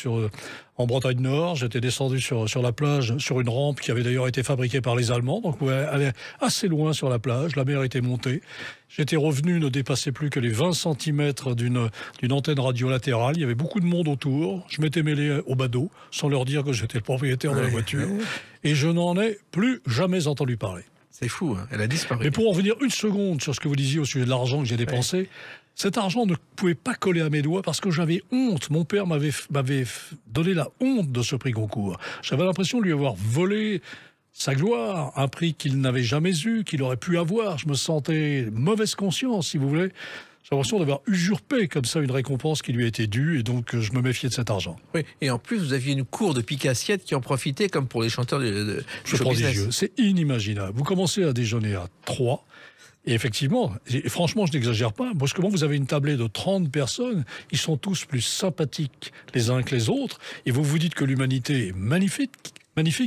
en Bretagne Nord. J'étais descendu sur la plage, sur une rampe qui avait d'ailleurs été fabriquée par les Allemands, donc on pouvait aller assez loin sur la plage, la mer était montée. J'étais revenu, ne dépassait plus que les 20 cm d'une antenne radio latérale. Il y avait beaucoup de monde autour. Je m'étais mêlé au badaud, sans leur dire que j'étais le propriétaire de la voiture. Et je n'en ai plus jamais entendu parler. C'est fou, hein, elle a disparu. Mais pour en revenir une seconde sur ce que vous disiez au sujet de l'argent que j'ai dépensé, cet argent ne pouvait pas coller à mes doigts parce que j'avais honte. Mon père m'avait donné la honte de ce prix Goncourt. J'avais l'impression de lui avoir volé sa gloire, un prix qu'il n'avait jamais eu, qu'il aurait pu avoir. Je me sentais mauvaise conscience, si vous voulez. J'ai l'impression d'avoir usurpé comme ça une récompense qui lui était due, et donc je me méfiais de cet argent. Oui, et en plus, vous aviez une cour de pique-assiettes qui en profitait, comme pour les chanteurs de C'est prodigieux, c'est inimaginable. Vous commencez à déjeuner à 3, et effectivement, et franchement, je n'exagère pas, brusquement, vous avez une tablée de 30 personnes, ils sont tous plus sympathiques les uns que les autres, et vous vous dites que l'humanité est magnifique,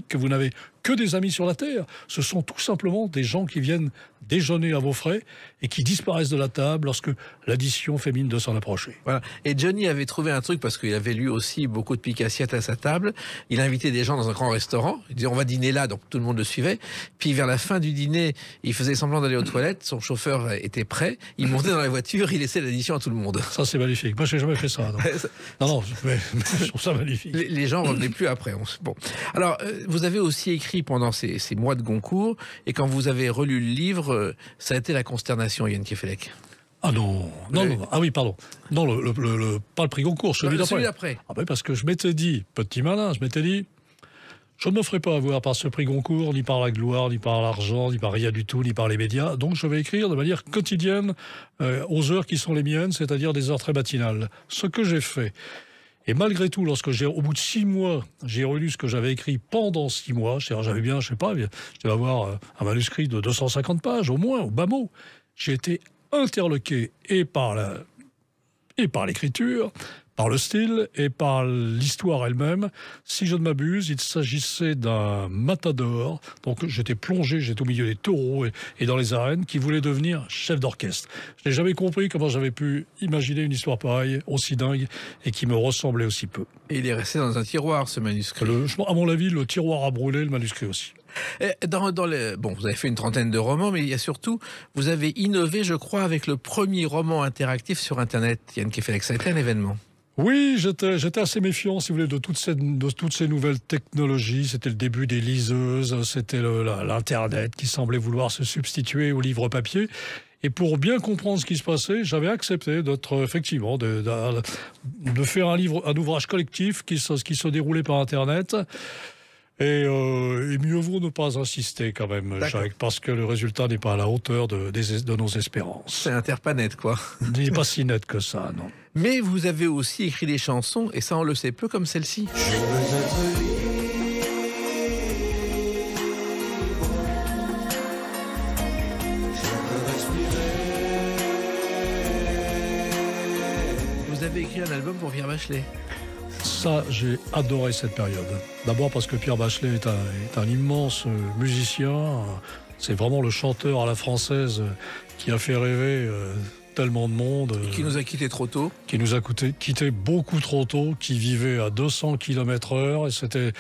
que vous n'avez que des amis sur la Terre. Ce sont tout simplement des gens qui viennent déjeuner à vos frais et qui disparaissent de la table lorsque l'addition fait mine de s'en approcher. Voilà. Et Johnny avait trouvé un truc parce qu'il avait lui aussi beaucoup de pique-assiettes à sa table. Il invitait des gens dans un grand restaurant. Il disait on va dîner là, donc tout le monde le suivait. Puis vers la fin du dîner, il faisait semblant d'aller aux toilettes. Son chauffeur était prêt. Il montait dans la voiture, il laissait l'addition à tout le monde. Ça c'est magnifique. Moi j'ai jamais fait ça. Non, mais je trouve ça magnifique. Les gens revenaient plus après. Bon. Alors vous avez aussi écrit pendant ces mois de Goncourt, et quand vous avez relu le livre, ça a été la consternation, Yann Kefelec. Ah non, ah oui, pardon. Non, pas le prix Goncourt, celui d'après. Ah ben parce que je m'étais dit, petit malin, je ne me ferai pas avoir par ce prix Goncourt, ni par la gloire, ni par l'argent, ni par rien du tout, ni par les médias. Donc je vais écrire de manière quotidienne aux heures qui sont les miennes, c'est-à-dire des heures très matinales. Ce que j'ai fait. Et malgré tout, au bout de 6 mois, j'ai relu ce que j'avais écrit pendant 6 mois, c'est-à-dire j'avais bien, je devais avoir un manuscrit de 250 pages, au moins, au bas mot. J'ai été interloqué et par l'écriture, par le style et par l'histoire elle-même. Si je ne m'abuse, il s'agissait d'un matador. Donc j'étais au milieu des taureaux et dans les arènes, qui voulait devenir chef d'orchestre. Je n'ai jamais compris comment j'avais pu imaginer une histoire pareille, aussi dingue, et qui me ressemblait aussi peu. Et il est resté dans un tiroir, ce manuscrit. À mon avis, le tiroir a brûlé, le manuscrit aussi. Bon, vous avez fait une trentaine de romans, mais il y a surtout, vous avez innové, je crois, avec le premier roman interactif sur Internet. Yann Kefelec, ça a été un événement. Oui, j'étais assez méfiant, si vous voulez, de toutes ces nouvelles technologies. C'était le début des liseuses, c'était l'Internet qui semblait vouloir se substituer au livre papier. Et pour bien comprendre ce qui se passait, j'avais accepté effectivement de faire un ouvrage collectif qui se déroulait par Internet. Et mieux vaut ne pas insister quand même, Jacques, parce que le résultat n'est pas à la hauteur de nos espérances. C'est interpanet, quoi. Il n'est pas si net que ça, non. Mais vous avez aussi écrit des chansons, et ça on le sait peu, comme celle-ci. Vous avez écrit un album pour Pierre Bachelet. Ça, j'ai adoré cette période. D'abord parce que Pierre Bachelet est un immense musicien. C'est vraiment le chanteur à la française qui a fait rêver tellement de monde. Et qui nous a quittés trop tôt. Qui nous a quittés beaucoup trop tôt, qui vivait à 200 km/h. Et c'était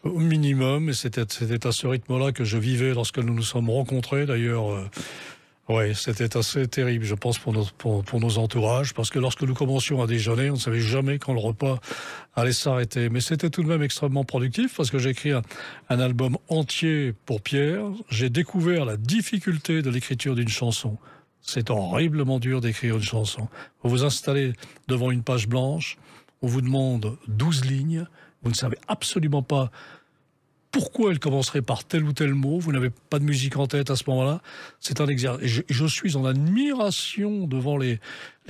au minimum. Et c'était à ce rythme-là que je vivais lorsque nous nous sommes rencontrés. D'ailleurs... Oui, c'était assez terrible, je pense, pour nos entourages, parce que lorsque nous commencions à déjeuner, on ne savait jamais quand le repas allait s'arrêter. Mais c'était tout de même extrêmement productif, parce que j'ai écrit un album entier pour Pierre. J'ai découvert la difficulté de l'écriture d'une chanson. C'est horriblement dur d'écrire une chanson. Vous vous installez devant une page blanche, on vous demande 12 lignes, vous ne savez absolument pas pourquoi elle commencerait par tel ou tel mot. Vous n'avez pas de musique en tête à ce moment-là. C'est un exercice. Je suis en admiration devant les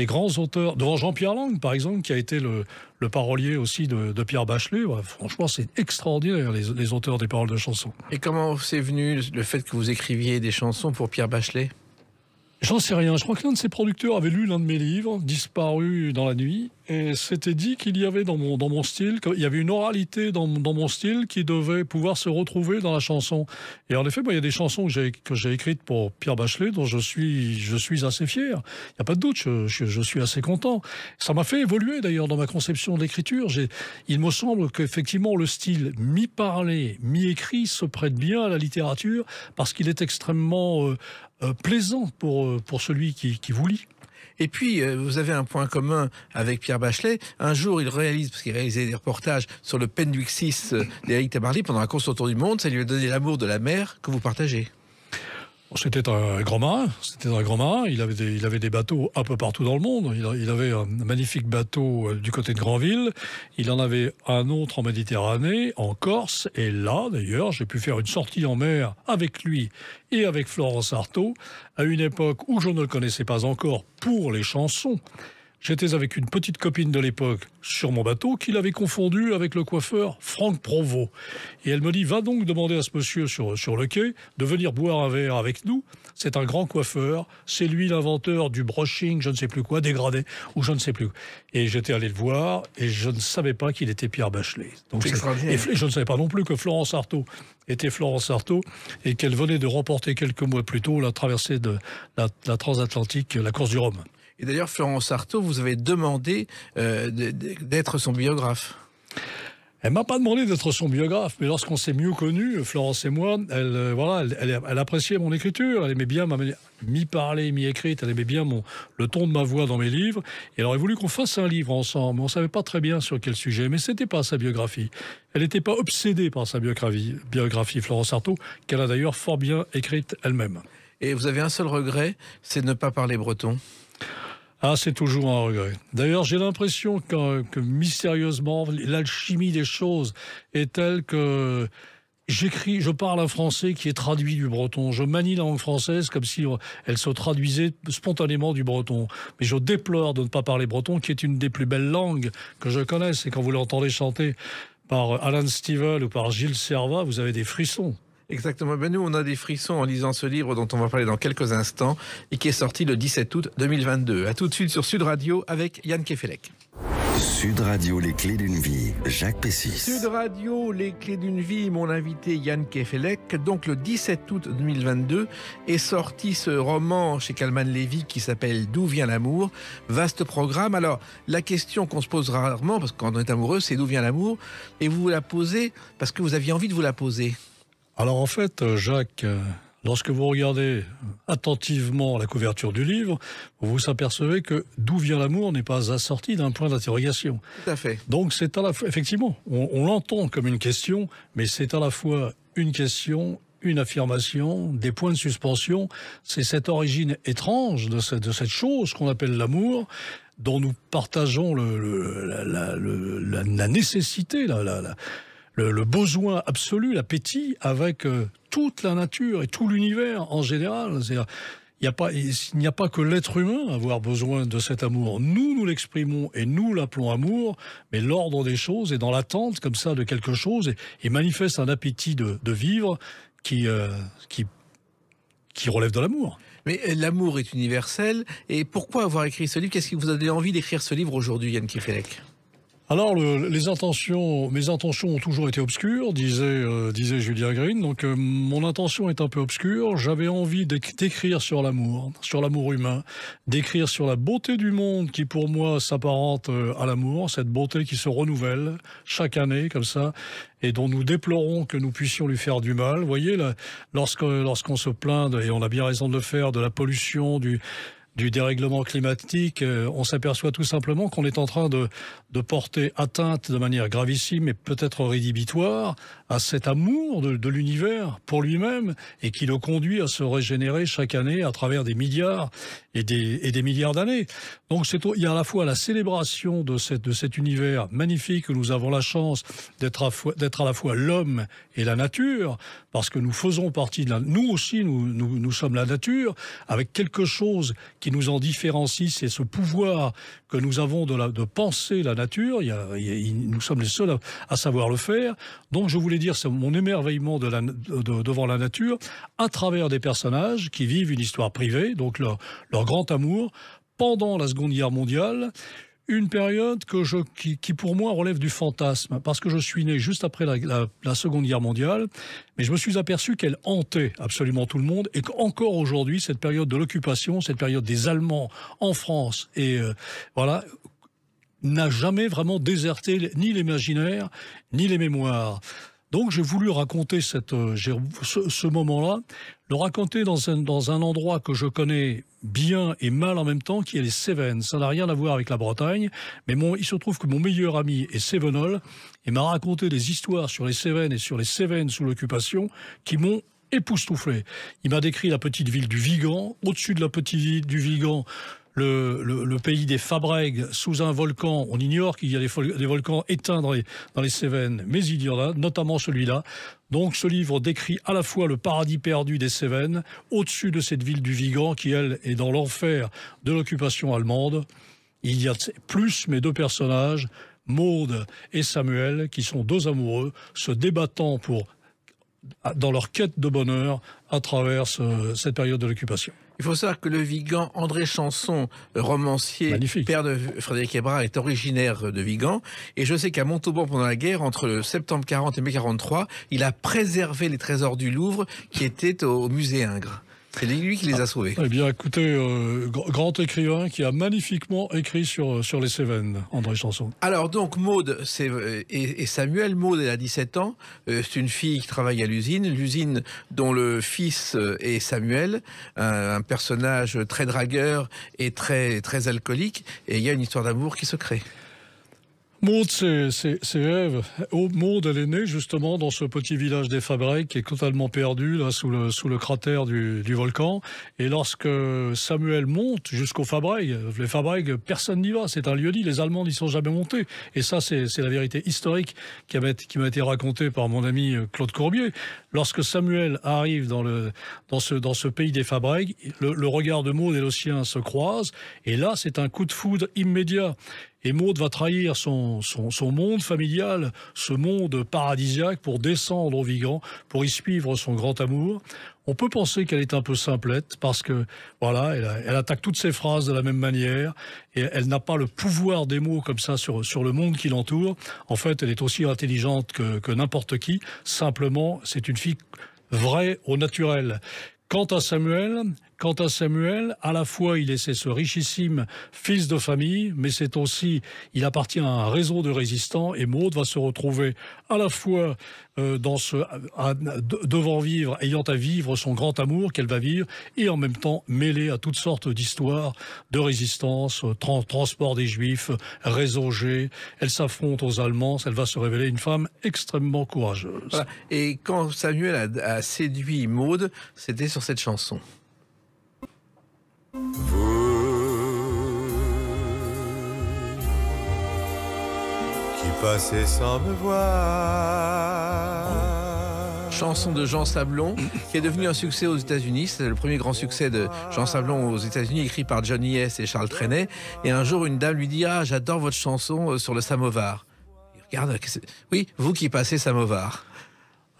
grands auteurs, devant Jean-Pierre Lang, par exemple, qui a été le parolier aussi de Pierre Bachelet. Ouais, franchement, c'est extraordinaire, les auteurs des paroles de chansons. Et comment c'est venu le fait que vous écriviez des chansons pour Pierre Bachelet ? J'en sais rien. Je crois que l'un de ses producteurs avait lu l'un de mes livres, disparu dans la nuit, et s'était dit qu'il y avait dans mon style, qu'il y avait une oralité dans mon style qui devait pouvoir se retrouver dans la chanson. Et en effet, il y a des chansons que j'ai écrites pour Pierre Bachelet dont je suis assez fier. Il n'y a pas de doute, je suis assez content. Ça m'a fait évoluer d'ailleurs dans ma conception de l'écriture. Il me semble qu'effectivement le style mi-parlé, mi-écrit se prête bien à la littérature parce qu'il est extrêmement plaisant pour celui qui vous lit. Et puis, vous avez un point commun avec Pierre Bachelet. Un jour, parce qu'il réalisait des reportages sur le Penduic 6 d'Éric Tabarly pendant la course autour du monde, ça lui a donné l'amour de la mer que vous partagez. C'était un grand marin. Il avait des bateaux un peu partout dans le monde. Il avait un magnifique bateau du côté de Granville. Il en avait un autre en Méditerranée, en Corse. Et là, d'ailleurs, j'ai pu faire une sortie en mer avec lui et avec Florence Artaud à une époque où je ne le connaissais pas encore pour les chansons. J'étais avec une petite copine de l'époque sur mon bateau qu'il avait confondu avec le coiffeur Franck Provost. Et elle me dit, va donc demander à ce monsieur sur le quai de venir boire un verre avec nous. C'est un grand coiffeur, c'est lui l'inventeur du brushing, je ne sais plus quoi, dégradé, ou je ne sais plus. Et j'étais allé le voir et je ne savais pas qu'il était Pierre Bachelet. Donc et je ne savais pas non plus que Florence Artaud était Florence Artaud et qu'elle venait de remporter quelques mois plus tôt la traversée de la transatlantique, la course du Rhum. Et d'ailleurs, Florence Artaud, vous avez demandé d'être son biographe. Elle m'a pas demandé d'être son biographe, mais lorsqu'on s'est mieux connus, Florence et moi, elle appréciait mon écriture, elle aimait bien ma manière, mi-parler, mi-écrite, elle aimait bien le ton de ma voix dans mes livres, et elle aurait voulu qu'on fasse un livre ensemble, mais on savait pas très bien sur quel sujet, mais c'était pas sa biographie. Elle n'était pas obsédée par sa biographie, Florence Artaud, qu'elle a d'ailleurs fort bien écrite elle-même. Et vous avez un seul regret, c'est de ne pas parler breton. Ah, c'est toujours un regret. D'ailleurs, j'ai l'impression que mystérieusement, l'alchimie des choses est telle que je parle un français qui est traduit du breton. Je manie la langue française comme si elle se traduisait spontanément du breton. Mais je déplore de ne pas parler breton, qui est une des plus belles langues que je connaisse. Et quand vous l'entendez chanter par Alan Stivell ou par Gilles Servat, vous avez des frissons. Exactement. Ben nous, on a des frissons en lisant ce livre dont on va parler dans quelques instants et qui est sorti le 17 août 2022. À tout de suite sur Sud Radio avec Yann Kefelec. Sud Radio, les clés d'une vie, Jacques Pessis. Sud Radio, les clés d'une vie, mon invité Yann Kefelec. Donc le 17 août 2022 est sorti ce roman chez Calman Levy qui s'appelle D'où vient l'amour. Vaste programme. Alors la question qu'on se pose rarement, parce que quand on est amoureux, c'est d'où vient l'amour. Et vous la posez parce que vous aviez envie de vous la poser. Alors en fait, Jacques, lorsque vous regardez attentivement la couverture du livre, vous vous apercevez que d'où vient l'amour n'est pas assorti d'un point d'interrogation. Tout à fait. Donc c'est à la fois, effectivement, on l'entend comme une question, mais c'est à la fois une question, une affirmation, des points de suspension. C'est cette origine étrange de cette chose qu'on appelle l'amour, dont nous partageons la nécessité, le besoin absolu, l'appétit avec toute la nature et tout l'univers en général. Il n'y a pas que l'être humain à avoir besoin de cet amour. Nous l'exprimons et nous l'appelons amour, mais l'ordre des choses est dans l'attente comme ça de quelque chose et manifeste un appétit de vivre qui relève de l'amour. Mais l'amour est universel. Et pourquoi avoir écrit ce livre? Qu'est-ce qui vous a donné envie d'écrire ce livre aujourd'hui, Yann Kefelec? Alors, mes intentions ont toujours été obscures, disait Julia Green. Donc, mon intention est un peu obscure. J'avais envie d'écrire sur l'amour humain, d'écrire sur la beauté du monde qui, pour moi, s'apparente à l'amour, cette beauté qui se renouvelle chaque année, comme ça, et dont nous déplorons que nous puissions lui faire du mal. Vous voyez, lorsqu'on se plaint, et on a bien raison de le faire, de la pollution, du dérèglement climatique, on s'aperçoit tout simplement qu'on est en train de porter atteinte de manière gravissime et peut-être rédhibitoire à cet amour de l'univers pour lui-même et qui le conduit à se régénérer chaque année à travers des milliards et des milliards d'années. Donc il y a à la fois la célébration de cet univers magnifique où nous avons la chance d'être à la fois l'homme et la nature, parce que nous faisons partie nous aussi, nous sommes la nature, avec quelque chose qui nous en différencie, c'est ce pouvoir que nous avons de penser la nature. Nous sommes les seuls à savoir le faire. Donc je voulais dire, c'est mon émerveillement devant la nature, à travers des personnages qui vivent une histoire privée, donc leur grand amour, pendant la Seconde Guerre mondiale. Une période qui pour moi relève du fantasme, parce que je suis né juste après la Seconde Guerre mondiale, mais je me suis aperçu qu'elle hantait absolument tout le monde, et qu'encore aujourd'hui, cette période de l'occupation, cette période des Allemands en France, n'a jamais vraiment déserté ni l'imaginaire, ni les mémoires. Donc j'ai voulu raconter ce moment-là, le raconter dans un endroit que je connais bien et mal en même temps, qui est les Cévennes. Ça n'a rien à voir avec la Bretagne, mais il se trouve que mon meilleur ami est cévenol et m'a raconté des histoires sur les Cévennes et sur les Cévennes sous l'occupation qui m'ont époustouflé. Il m'a décrit la petite ville du Vigan, au-dessus de la petite ville du Vigan, le pays des Fabrègues sous un volcan. On ignore qu'il y a des volcans éteints dans les Cévennes, mais il y en a, notamment celui-là. Donc ce livre décrit à la fois le paradis perdu des Cévennes, au-dessus de cette ville du Vigan, qui, elle, est dans l'enfer de l'occupation allemande. Il y a plus mes deux personnages, Maude et Samuel, qui sont deux amoureux, se débattant dans leur quête de bonheur à travers cette période de l'occupation. Il faut savoir que le Vigan, André Chanson, romancier, magnifique, père de Frédéric Hébrard, est originaire de Vigan. Et je sais qu'à Montauban, pendant la guerre, entre septembre 40 et mai 43, il a préservé les trésors du Louvre qui étaient au musée Ingres. C'est lui qui les a sauvés. Eh bien, écoutez, grand écrivain qui a magnifiquement écrit sur les Cévennes, André Chanson. Alors donc, Maude et Samuel. Maude, elle a 17 ans. C'est une fille qui travaille à l'usine dont le fils est Samuel, un personnage très dragueur et très, très alcoolique. Et il y a une histoire d'amour qui se crée. Maud, c'est Ève. Maud, elle est née justement dans ce petit village des Fabrègues qui est totalement perdu là sous le cratère du volcan. Et lorsque Samuel monte jusqu'aux Fabrègues, les Fabrègues, personne n'y va. C'est un lieu-dit. Les Allemands n'y sont jamais montés. Et ça, c'est la vérité historique qui m'a été racontée par mon ami Claude Courbier. Lorsque Samuel arrive dans ce pays des Fabrègues, le regard de Maud et le sien se croisent. Et là, c'est un coup de foudre immédiat. Et Maud va trahir son monde familial, ce monde paradisiaque, pour descendre au Vigan, pour y suivre son grand amour. On peut penser qu'elle est un peu simplette parce que, voilà, elle attaque toutes ses phrases de la même manière et elle n'a pas le pouvoir des mots comme ça sur le monde qui l'entoure. En fait, elle est aussi intelligente que n'importe qui. Simplement, c'est une fille vraie au naturel. Quant à Samuel, à la fois il est ce richissime fils de famille, mais c'est aussi, il appartient à un réseau de résistants et Maud va se retrouver à la fois devant vivre, ayant à vivre son grand amour qu'elle va vivre, et en même temps mêlée à toutes sortes d'histoires de résistance, transport des Juifs, réseau G. Elle s'affronte aux Allemands, elle va se révéler une femme extrêmement courageuse. Voilà. Et quand Samuel a séduit Maud, c'était sur cette chanson. Vous qui passez sans me voir. Chanson de Jean Sablon, qui est devenu un succès aux États-Unis. C'est le premier grand succès de Jean Sablon aux États-Unis, écrit par Johnny Hess et Charles Trenet. Et un jour, une dame lui dit « Ah, j'adore votre chanson sur le samovar. » Il regarde, oui, vous qui passez samovar.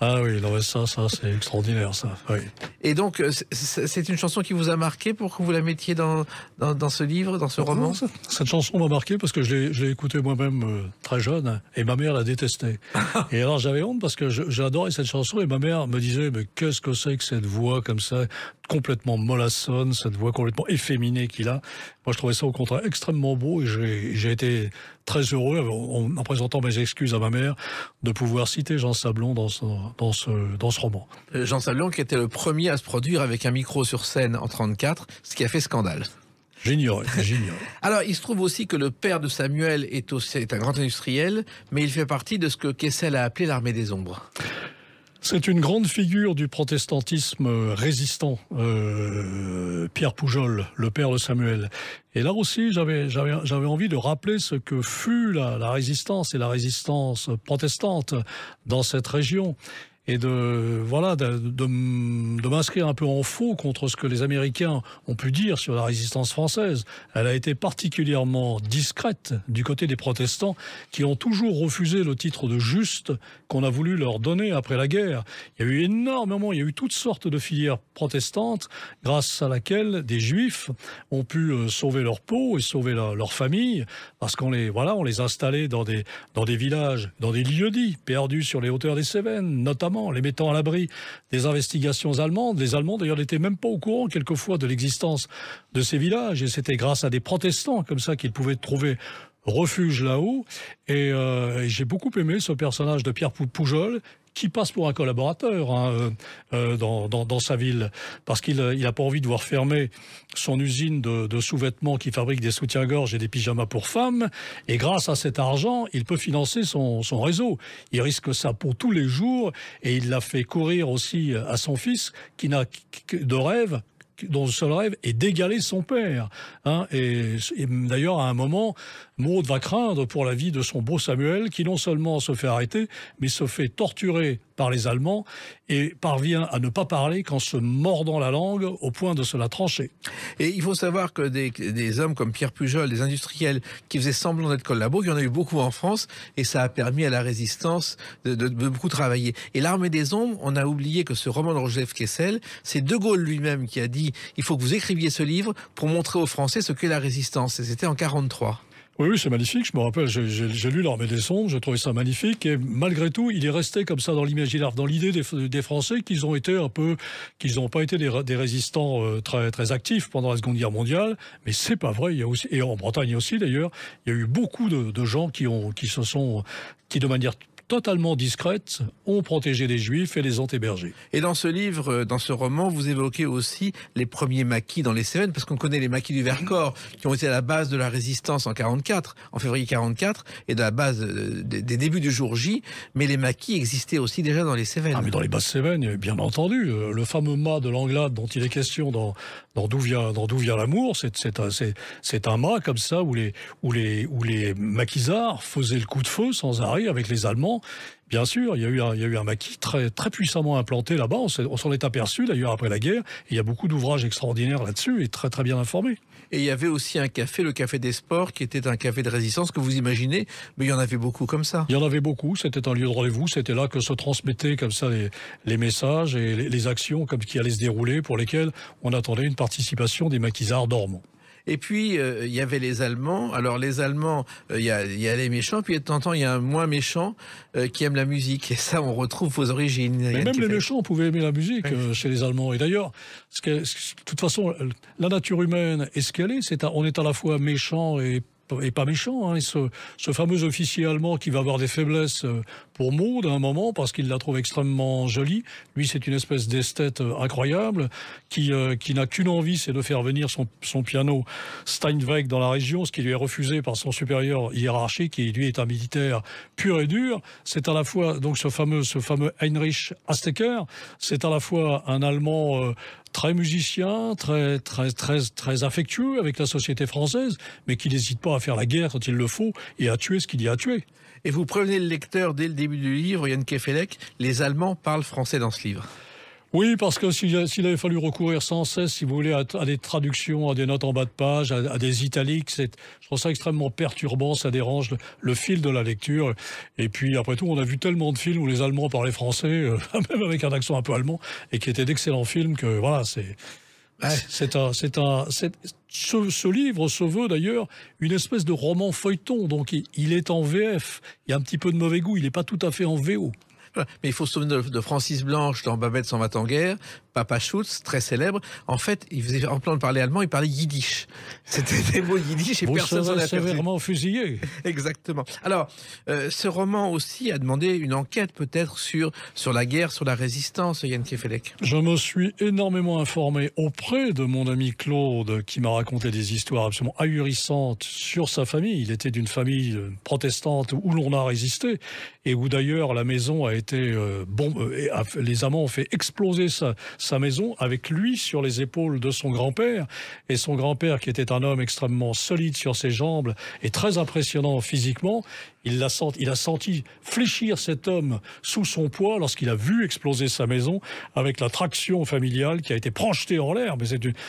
Ah oui, non, ça c'est extraordinaire, ça. Oui. Et donc, c'est une chanson qui vous a marqué pour que vous la mettiez dans ce livre, dans ce roman? Cette chanson m'a marqué parce que je l'ai écoutée moi-même très jeune et ma mère la détestait. Et alors j'avais honte parce que j'ai adoré cette chanson et ma mère me disait « Mais qu'est-ce que c'est que cette voix comme ça, complètement mollassonne, cette voix complètement efféminée qu'il a ?» Moi, je trouvais ça au contraire extrêmement beau et j'ai été très heureux, en présentant mes excuses à ma mère, de pouvoir citer Jean Sablon dans ce roman. Jean Sablon qui était le premier à se produire avec un micro sur scène en 1934, ce qui a fait scandale. J'ignorais. Alors, il se trouve aussi que le père de Samuel est un grand industriel, mais il fait partie de ce que Kessel a appelé l'armée des ombres. C'est une grande figure du protestantisme résistant, Pierre Poujol, le père de Samuel. Et là aussi, j'avais envie de rappeler ce que fut la résistance et la résistance protestante dans cette région. Et de m'inscrire un peu en faux contre ce que les Américains ont pu dire sur la résistance française. Elle a été particulièrement discrète du côté des protestants qui ont toujours refusé le titre de juste qu'on a voulu leur donner après la guerre. Il y a eu toutes sortes de filières protestantes grâce à laquelle des Juifs ont pu sauver leur peau et sauver leur famille parce qu'on les installait dans des villages, dans des lieux-dits perdus sur les hauteurs des Cévennes, notamment les mettant à l'abri des investigations allemandes. Les Allemands, d'ailleurs, n'étaient même pas au courant, quelquefois, de l'existence de ces villages. Et c'était grâce à des protestants, comme ça, qu'ils pouvaient trouver refuge là-haut. Et j'ai beaucoup aimé ce personnage de Pierre Poujol, qui passe pour un collaborateur dans sa ville, parce qu'il n'a pas envie de voir fermer son usine de sous-vêtements qui fabrique des soutiens-gorge et des pyjamas pour femmes, et grâce à cet argent, il peut financer son réseau. Il risque ça pour tous les jours, et il l'a fait courir aussi à son fils, qui n'a de rêve, dont le seul rêve est d'égaler son père. Et d'ailleurs, à un moment, Maud va craindre pour la vie de son beau Samuel, qui non seulement se fait arrêter, mais se fait torturer par les Allemands et parvient à ne pas parler qu'en se mordant la langue au point de se la trancher. Et il faut savoir que des hommes comme Pierre Pujol, des industriels qui faisaient semblant d'être collabos, il y en a eu beaucoup en France, et ça a permis à la résistance de beaucoup travailler. Et l'armée des ombres, on a oublié que ce roman de Joseph Kessel, c'est De Gaulle lui-même qui a dit « Il faut que vous écriviez ce livre pour montrer aux Français ce qu'est la résistance ». Et c'était en 1943. Oui, c'est magnifique. Je me rappelle, j'ai lu l'Armée des Ombres, j'ai trouvé ça magnifique. Et malgré tout, il est resté comme ça dans l'imaginaire, dans l'idée des Français qu'ils n'ont pas été des résistants très, très actifs pendant la Seconde Guerre mondiale. Mais c'est pas vrai. Il y a aussi, et en Bretagne aussi d'ailleurs, il y a eu beaucoup de gens qui de manière totalement discrètes, ont protégé les Juifs et les ont hébergés. Et dans ce livre, dans ce roman, vous évoquez aussi les premiers maquis dans les Cévennes, parce qu'on connaît les maquis du Vercors, qui ont été à la base de la résistance en février 44, et de la base des débuts du jour J, mais les maquis existaient aussi déjà dans les Cévennes. Ah, mais dans les basses Cévennes, bien entendu, le fameux mât de l'Anglade dont il est question dans D'où vient l'amour, c'est un mât comme ça où les maquisards faisaient le coup de feu sans arrêt avec les Allemands. Bien sûr, il y a eu un maquis très, très puissamment implanté là-bas. On s'en est aperçu d'ailleurs après la guerre. Et il y a beaucoup d'ouvrages extraordinaires là-dessus et très, très bien informés. Et il y avait aussi un café, le Café des Sports, qui était un café de résistance que vous imaginez, mais il y en avait beaucoup comme ça. Il y en avait beaucoup, c'était un lieu de rendez-vous, c'était là que se transmettaient comme ça les messages et les actions comme qui allaient se dérouler pour lesquelles on attendait une participation des maquisards dormants. Et puis, il y avait les Allemands. Alors, les Allemands, il y a les méchants, puis de temps en temps, il y a un moins méchant qui aime la musique. Et ça, on retrouve vos origines. Mais même les méchants pouvaient aimer la musique chez les Allemands. Et d'ailleurs, de toute façon, la nature humaine est ce qu'elle est. On est à la fois méchant et pas méchant, hein. Et ce fameux officier allemand qui va avoir des faiblesses pour Maud à un moment parce qu'il la trouve extrêmement jolie. Lui, c'est une espèce d'esthète incroyable qui n'a qu'une envie, c'est de faire venir son piano Steinweg dans la région, ce qui lui est refusé par son supérieur hiérarchique, qui lui est un militaire pur et dur. C'est à la fois donc ce fameux Heinrich Astecker, c'est à la fois un Allemand très musicien, très affectueux avec la société française, mais qui n'hésite pas à faire la guerre quand il le faut et à tuer ce qu'il y a à tuer. Et vous prévenez le lecteur dès le début du livre, Yann Kefelec, les Allemands parlent français dans ce livre. Oui, parce que s'il avait fallu recourir sans cesse, si vous voulez, à des traductions, à des notes en bas de page, à des italiques, je trouve ça extrêmement perturbant, ça dérange le fil de la lecture. Et puis, après tout, on a vu tellement de films où les Allemands parlaient français, même avec un accent un peu allemand, et qui étaient d'excellents films que, voilà, ce livre se veut d'ailleurs une espèce de roman feuilleton, donc il est en VF. Il y a un petit peu de mauvais goût, il n'est pas tout à fait en VO. Voilà. Mais il faut se souvenir de Francis Blanche dans Babette s'en va en guerre, Papa Schutz, très célèbre. En fait, il faisait, en plan de parler allemand, il parlait yiddish. C'était des mots yiddish et personne s'en a aperçu. Sévèrement fusillé. Exactement. Alors, ce roman aussi a demandé une enquête peut-être sur la guerre, sur la résistance, Yann Kefelec. Je me suis énormément informé auprès de mon ami Claude, qui m'a raconté des histoires absolument ahurissantes sur sa famille. Il était d'une famille protestante où l'on a résisté et où d'ailleurs la maison a été les amants ont fait exploser sa maison avec lui sur les épaules de son grand-père. Et son grand-père, qui était un homme extrêmement solide sur ses jambes et très impressionnant physiquement, il a senti fléchir cet homme sous son poids lorsqu'il a vu exploser sa maison avec la traction familiale qui a été projetée en l'air. Mais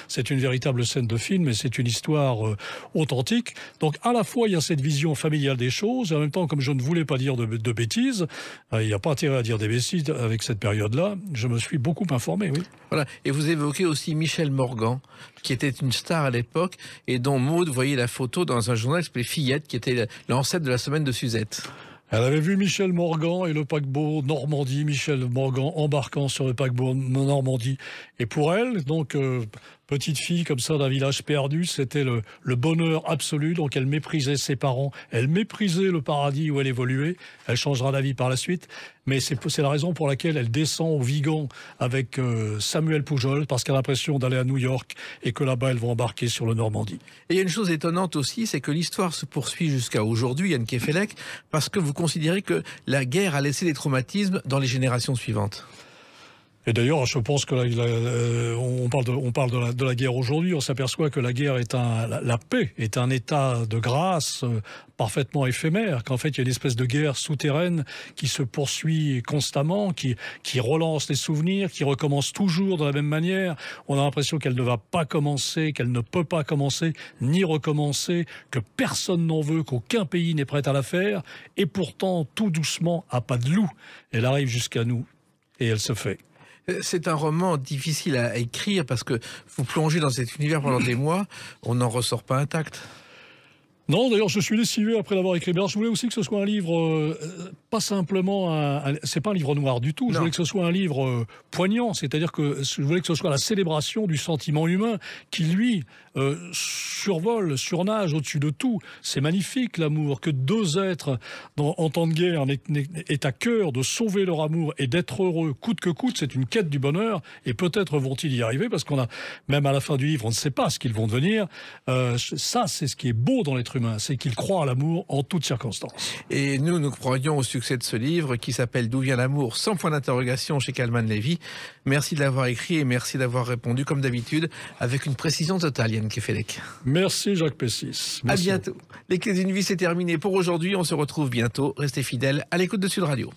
c'est une véritable scène de film et c'est une histoire authentique. Donc à la fois il y a cette vision familiale des choses et en même temps, comme je ne voulais pas dire de bêtises, il n'y a pas intérêt à dire des bêtises avec cette période-là, je me suis beaucoup informé, oui. Voilà. Et vous évoquez aussi Michel Morgan, qui était une star à l'époque et dont Maud voyait la photo dans un journal qui s'appelait Fillette, qui était l'ancêtre de la semaine de Suzette. Elle avait vu Michel Morgan et le paquebot Normandie, Michel Morgan embarquant sur le paquebot Normandie. Et pour elle, donc, petite fille comme ça d'un village perdu, c'était le bonheur absolu. Donc elle méprisait ses parents, elle méprisait le paradis où elle évoluait. Elle changera d'avis par la suite. Mais c'est la raison pour laquelle elle descend au Vigan avec Samuel Poujol, parce qu'elle a l'impression d'aller à New York et que là-bas, elle va embarquer sur le Normandie. Et il y a une chose étonnante aussi, c'est que l'histoire se poursuit jusqu'à aujourd'hui, Yann Kefelec, parce que vous considérez que la guerre a laissé des traumatismes dans les générations suivantes. Et d'ailleurs, je pense que on parle de la guerre aujourd'hui. On s'aperçoit que la guerre la paix est un état de grâce parfaitement éphémère. Qu'en fait, il y a une espèce de guerre souterraine qui se poursuit constamment, qui relance les souvenirs, qui recommence toujours de la même manière. On a l'impression qu'elle ne va pas commencer, qu'elle ne peut pas commencer, ni recommencer, que personne n'en veut, qu'aucun pays n'est prêt à la faire. Et pourtant, tout doucement, à pas de loup, elle arrive jusqu'à nous et elle se fait. C'est un roman difficile à écrire parce que vous plongez dans cet univers pendant des mois, on n'en ressort pas intact. Non, d'ailleurs, je suis lessivé après l'avoir écrit. Mais alors, je voulais aussi que ce soit un livre, pas simplement c'est pas un livre noir du tout. Non. Je voulais que ce soit un livre poignant, c'est-à-dire que je voulais que ce soit la célébration du sentiment humain qui, lui, survole, surnage au-dessus de tout. C'est magnifique, l'amour, que deux êtres en temps de guerre aient à cœur de sauver leur amour et d'être heureux, coûte que coûte. C'est une quête du bonheur, et peut-être vont-ils y arriver, parce qu'on a, même à la fin du livre, on ne sait pas ce qu'ils vont devenir. Ça, c'est ce qui est beau dans l'être humain, c'est qu'il croit à l'amour en toutes circonstances. Et nous croyons au succès de ce livre qui s'appelle D'où vient l'amour, sans point d'interrogation, chez Kalman Levy. Merci de l'avoir écrit et merci d'avoir répondu, comme d'habitude, avec une précision totale, Yann Kefelec. Merci Jacques Pessis. À bientôt. Les Clés d'une vie, c'est terminé pour aujourd'hui. On se retrouve bientôt. Restez fidèles à l'écoute de Sud Radio.